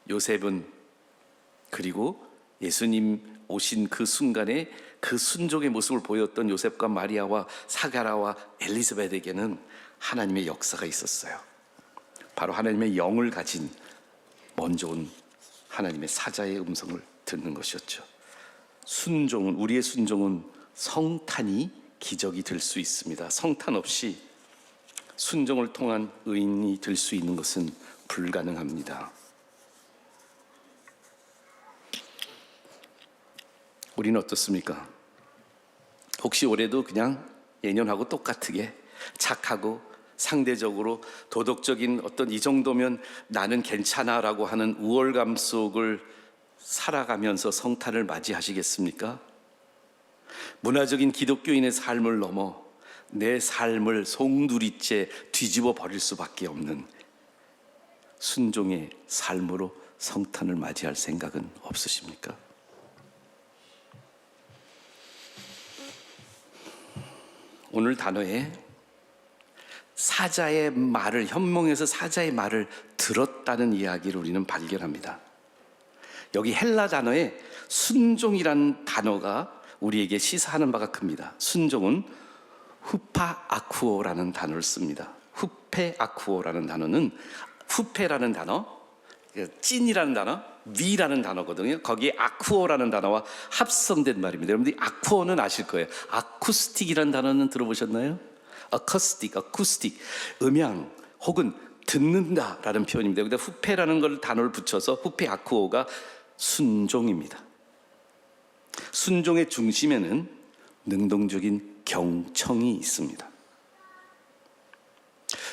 요셉은, 그리고 예수님 오신 그 순간에 그 순종의 모습을 보였던 요셉과 마리아와 사가랴와 엘리사벳에게는 하나님의 역사가 있었어요. 바로 하나님의 영을 가진 먼저 온 하나님의 사자의 음성을 듣는 것이었죠. 순종은, 우리의 순종은 성탄이 기적이 될 수 있습니다. 성탄 없이 순종을 통한 의인이 될 수 있는 것은 불가능합니다. 우리는 어떻습니까? 혹시 올해도 그냥 예년하고 똑같게 착하고 상대적으로 도덕적인 어떤 이 정도면 나는 괜찮아라고 하는 우월감 속을 살아가면서 성탄을 맞이하시겠습니까? 문화적인 기독교인의 삶을 넘어 내 삶을 송두리째 뒤집어 버릴 수밖에 없는 순종의 삶으로 성탄을 맞이할 생각은 없으십니까? 오늘 단어에 사자의 말을, 현몽에서 사자의 말을 들었다는 이야기를 우리는 발견합니다. 여기 헬라 단어에 순종이라는 단어가 우리에게 시사하는 바가 큽니다. 순종은 후파아쿠오라는 단어를 씁니다. 후페아쿠오라는 단어는, 후페라는 단어, 찐이라는 단어, 위라는 단어거든요. 거기에 아쿠오라는 단어와 합성된 말입니다. 여러분들이 아쿠오는 아실 거예요. 아쿠스틱이라는 단어는 들어보셨나요? 아쿠스틱, 음향 혹은 듣는다라는 표현입니다. 근데 후페라는 걸 단어를 붙여서 후페아쿠오가 순종입니다. 순종의 중심에는 능동적인 경청이 있습니다.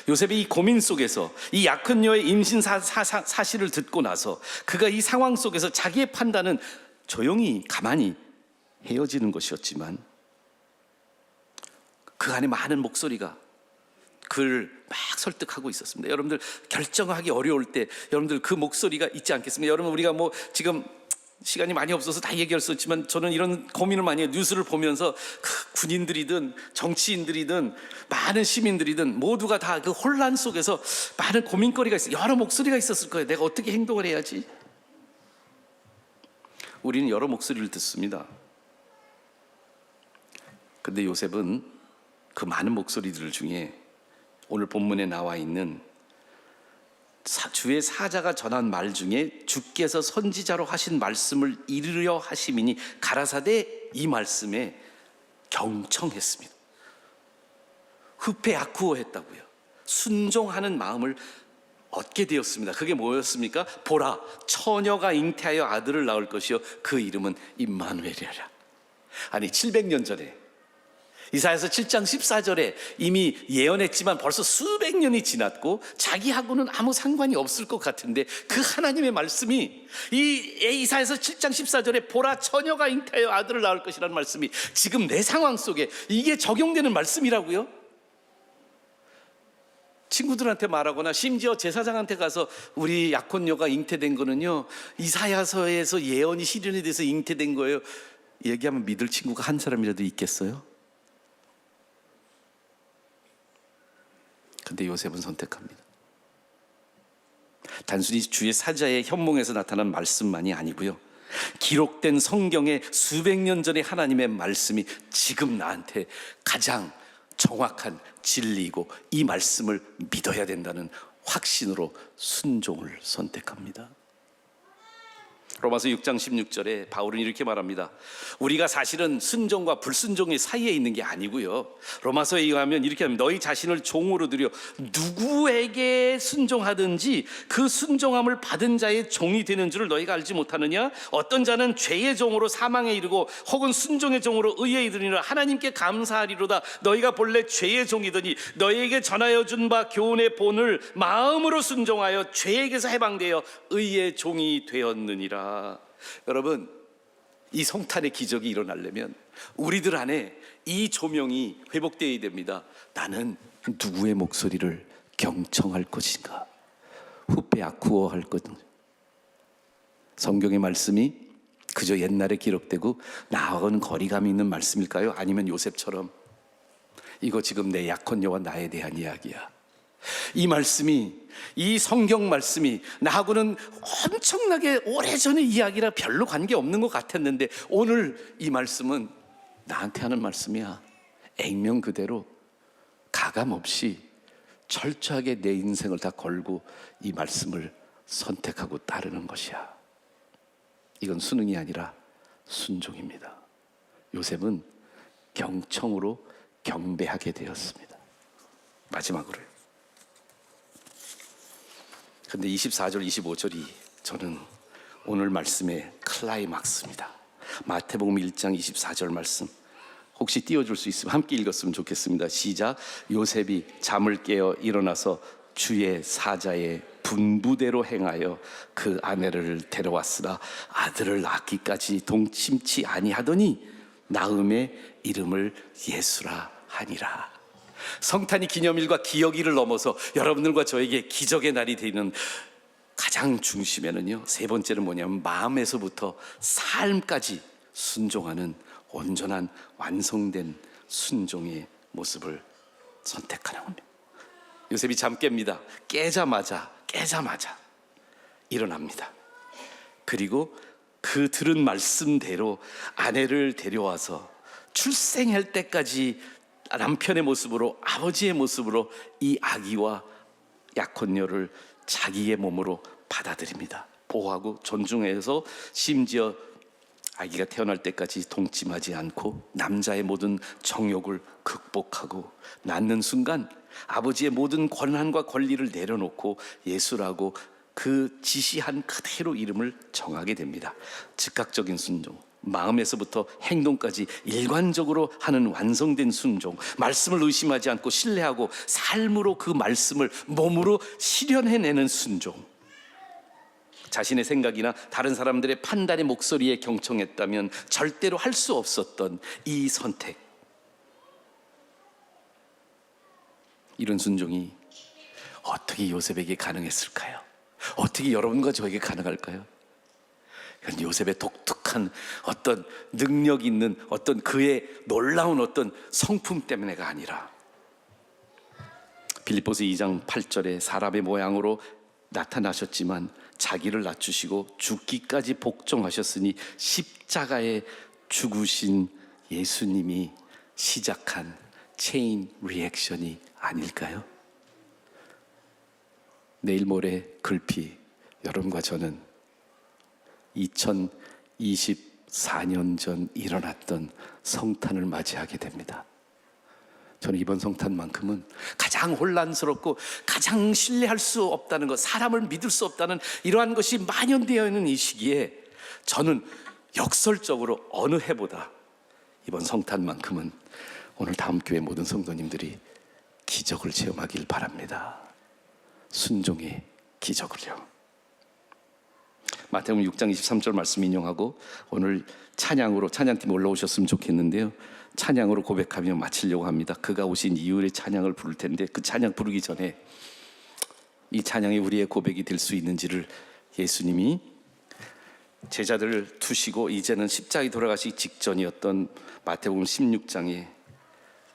요셉이 이 고민 속에서 이 약혼 여의 임신 사실을 듣고 나서 그가 이 상황 속에서 자기의 판단은 조용히 가만히 헤어지는 것이었지만 그 안에 많은 목소리가 그를 막 설득하고 있었습니다. 여러분들 결정하기 어려울 때 여러분들 그 목소리가 있지 않겠습니까? 여러분, 우리가 뭐 지금 시간이 많이 없어서 다 얘기할 수 없지만 저는 이런 고민을 많이 해요. 뉴스를 보면서 군인들이든 정치인들이든 많은 시민들이든 모두가 다 그 혼란 속에서 많은 고민거리가 있어요. 여러 목소리가 있었을 거예요. 내가 어떻게 행동을 해야지? 우리는 여러 목소리를 듣습니다. 근데 요셉은 그 많은 목소리들 중에 오늘 본문에 나와 있는 주의 사자가 전한 말 중에 주께서 선지자로 하신 말씀을 이르려 하심이니 가라사대, 이 말씀에 경청했습니다. 후페아쿠오 했다고요. 순종하는 마음을 얻게 되었습니다. 그게 뭐였습니까? 보라, 처녀가 잉태하여 아들을 낳을 것이요 그 이름은 임마누엘이라. 아니 700년 전에 이사야서 7장 14절에 이미 예언했지만 벌써 수백 년이 지났고 자기하고는 아무 상관이 없을 것 같은데 그 하나님의 말씀이 이 이사야서 7장 14절에 보라, 처녀가 잉태하여 아들을 낳을 것이라는 말씀이 지금 내 상황 속에 이게 적용되는 말씀이라고요? 친구들한테 말하거나 심지어 제사장한테 가서 우리 약혼녀가 잉태된 거는요 이사야서에서 예언이 실현이 돼서 잉태된 거예요, 얘기하면 믿을 친구가 한 사람이라도 있겠어요? 근데 요셉은 선택합니다. 단순히 주의 사자의 현몽에서 나타난 말씀만이 아니고요, 기록된 성경의 수백 년 전의 하나님의 말씀이 지금 나한테 가장 정확한 진리이고 이 말씀을 믿어야 된다는 확신으로 순종을 선택합니다. 로마서 6장 16절에 바울은 이렇게 말합니다. 우리가 사실은 순종과 불순종의 사이에 있는 게 아니고요, 로마서에 의하면 이렇게 합니다. 너희 자신을 종으로 들여 누구에게 순종하든지 그 순종함을 받은 자의 종이 되는 줄을 너희가 알지 못하느냐? 어떤 자는 죄의 종으로 사망에 이르고 혹은 순종의 종으로 의에 이르니라. 하나님께 감사하리로다. 너희가 본래 죄의 종이더니 너희에게 전하여 준 바 교훈의 본을 마음으로 순종하여 죄에게서 해방되어 의의 종이 되었느니라. 여러분, 이 성탄의 기적이 일어나려면 우리들 안에 이 조명이 회복되어야 됩니다. 나는 누구의 목소리를 경청할 것인가, 후패 아쿠어할 것인가. 성경의 말씀이 그저 옛날에 기록되고 나하고는 거리감이 있는 말씀일까요? 아니면 요셉처럼 이거 지금 내 약혼녀와 나에 대한 이야기야, 이 말씀이, 이 성경 말씀이 나하고는 엄청나게 오래전의 이야기라 별로 관계없는 것 같았는데 오늘 이 말씀은 나한테 하는 말씀이야. 액면 그대로 가감없이 철저하게 내 인생을 다 걸고 이 말씀을 선택하고 따르는 것이야. 이건 수능이 아니라 순종입니다. 요셉은 경청으로 경배하게 되었습니다. 마지막으로요. 근데 24절 25절이 저는 오늘 말씀의 클라이막스입니다. 마태복음 1장 24절 말씀 혹시 띄워줄 수 있으면 함께 읽었으면 좋겠습니다. 시작. 요셉이 잠을 깨어 일어나서 주의 사자의 분부대로 행하여 그 아내를 데려왔으나 아들을 낳기까지 동침치 아니하더니 나음의 이름을 예수라 하니라. 성탄이 기념일과 기억일을 넘어서 여러분들과 저에게 기적의 날이 되는 가장 중심에는요, 세 번째는 뭐냐면 마음에서부터 삶까지 순종하는 온전한 완성된 순종의 모습을 선택하는 겁니다. 요셉이 잠 깹니다. 깨자마자 일어납니다. 그리고 그 들은 말씀대로 아내를 데려와서 출생할 때까지 남편의 모습으로, 아버지의 모습으로 이 아기와 약혼녀를 자기의 몸으로 받아들입니다. 보호하고 존중해서 심지어 아기가 태어날 때까지 동침하지 않고 남자의 모든 정욕을 극복하고 낳는 순간 아버지의 모든 권한과 권리를 내려놓고 예수라고 그 지시한 그대로 이름을 정하게 됩니다. 즉각적인 순종, 마음에서부터 행동까지 일관적으로 하는 완성된 순종, 말씀을 의심하지 않고 신뢰하고 삶으로 그 말씀을 몸으로 실현해내는 순종. 자신의 생각이나 다른 사람들의 판단의 목소리에 경청했다면 절대로 할 수 없었던 이 선택, 이런 순종이 어떻게 요셉에게 가능했을까요? 어떻게 여러분과 저에게 가능할까요? 이건 요셉의 독특한 어떤 능력 있는 어떤 그의 놀라운 어떤 성품 때문에가 아니라 빌립보서 2장 8절에 사람의 모양으로 나타나셨지만 자기를 낮추시고 죽기까지 복종하셨으니 십자가에 죽으신 예수님이 시작한 체인 리액션이 아닐까요? 내일 모레 글피 여러분과 저는 2024년 전 일어났던 성탄을 맞이하게 됩니다. 저는 이번 성탄만큼은 가장 혼란스럽고 가장 신뢰할 수 없다는 것, 사람을 믿을 수 없다는 이러한 것이 만연되어 있는 이 시기에 저는 역설적으로 어느 해보다 이번 성탄만큼은 오늘 다음 교회 모든 성도님들이 기적을 체험하길 바랍니다. 순종의 기적을요. 마태복음 6장 23절 말씀 인용하고 오늘 찬양팀 올라오셨으면 좋겠는데요. 찬양으로 고백하며 마치려고 합니다. 그가 오신 이후에 찬양을 부를 텐데 그 찬양 부르기 전에 이 찬양이 우리의 고백이 될 수 있는지를 예수님이 제자들을 두시고 이제는 십자가에 돌아가시기 직전이었던 마태복음 16장에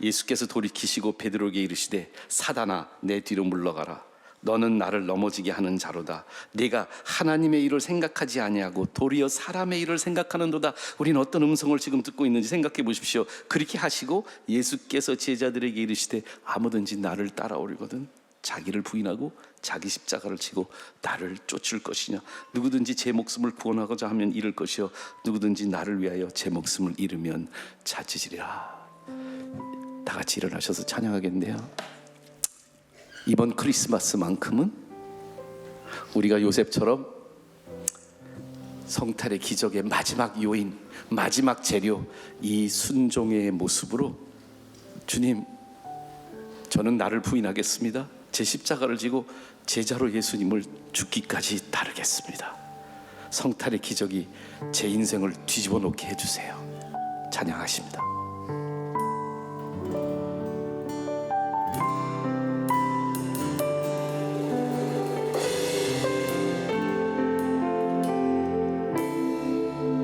예수께서 돌이키시고 베드로에게 이르시되 사단아 내 뒤로 물러가라. 너는 나를 넘어지게 하는 자로다. 네가 하나님의 일을 생각하지 아니하고 도리어 사람의 일을 생각하는도다. 우리는 어떤 음성을 지금 듣고 있는지 생각해 보십시오. 그렇게 하시고 예수께서 제자들에게 이르시되 아무든지 나를 따라오려거든 자기를 부인하고 자기 십자가를 지고 나를 쫓을 것이냐. 누구든지 제 목숨을 구원하고자 하면 잃을 것이요 누구든지 나를 위하여 제 목숨을 잃으면 찾으시리라. 다 같이 일어나셔서 찬양하겠는데요. 이번 크리스마스만큼은 우리가 요셉처럼 성탈의 기적의 마지막 요인, 마지막 재료, 이 순종의 모습으로 주님, 저는 나를 부인하겠습니다. 제 십자가를 지고 제자로 예수님을 죽기까지 따르겠습니다. 성탈의 기적이 제 인생을 뒤집어 놓게 해주세요. 찬양하십니다.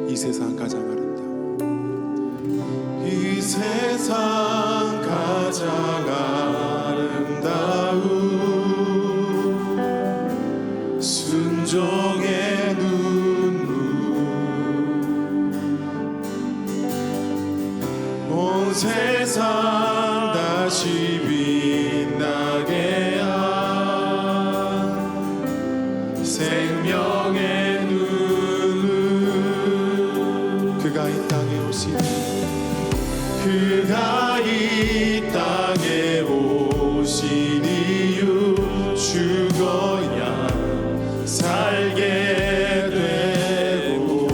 이 세상 가장 아름다운 이 세상 가장 아름다운 순종의 눈물 온 세상 다시 빛나게 한 생명의 그가 이 땅에 오신 이유 죽어야 살게 되고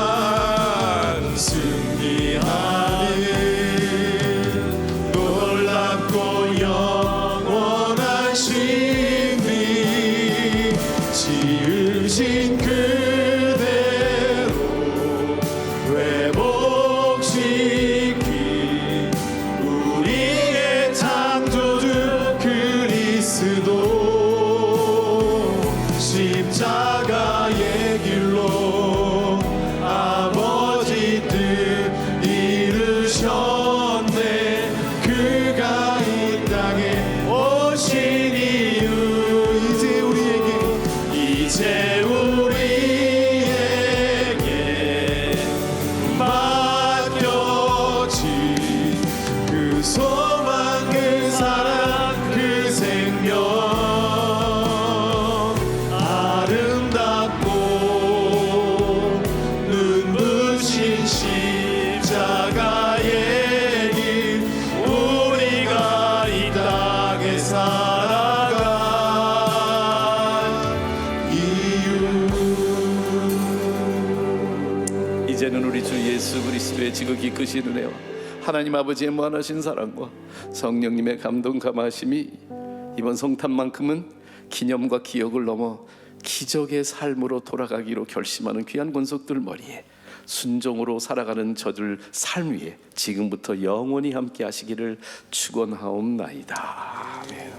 져야만 승리하는 놀랍고 영원한 신비 지으신 그대로 회복시키 우리의 창조주 그리스도 십자가의 길로 아버지 뜻 이루셨네. 그가 이 땅에 오신 이유 이제 우리에게 맡겨진 그 소망 그 사랑 그 생명 아름답고 눈부신 십자가의 길 우리가 이 땅에 살아간 이유. 이제는 우리 주 예수 그리스도의 지극히 크신 은혜와 하나님 아버지의 무한하신 사랑과 성령님의 감동 감화하심이 이번 성탄만큼은 기념과 기억을 넘어 기적의 삶으로 돌아가기로 결심하는 귀한 권속들 머리에 순종으로 살아가는 저들 삶 위에 지금부터 영원히 함께 하시기를 축원하옵나이다. 아멘.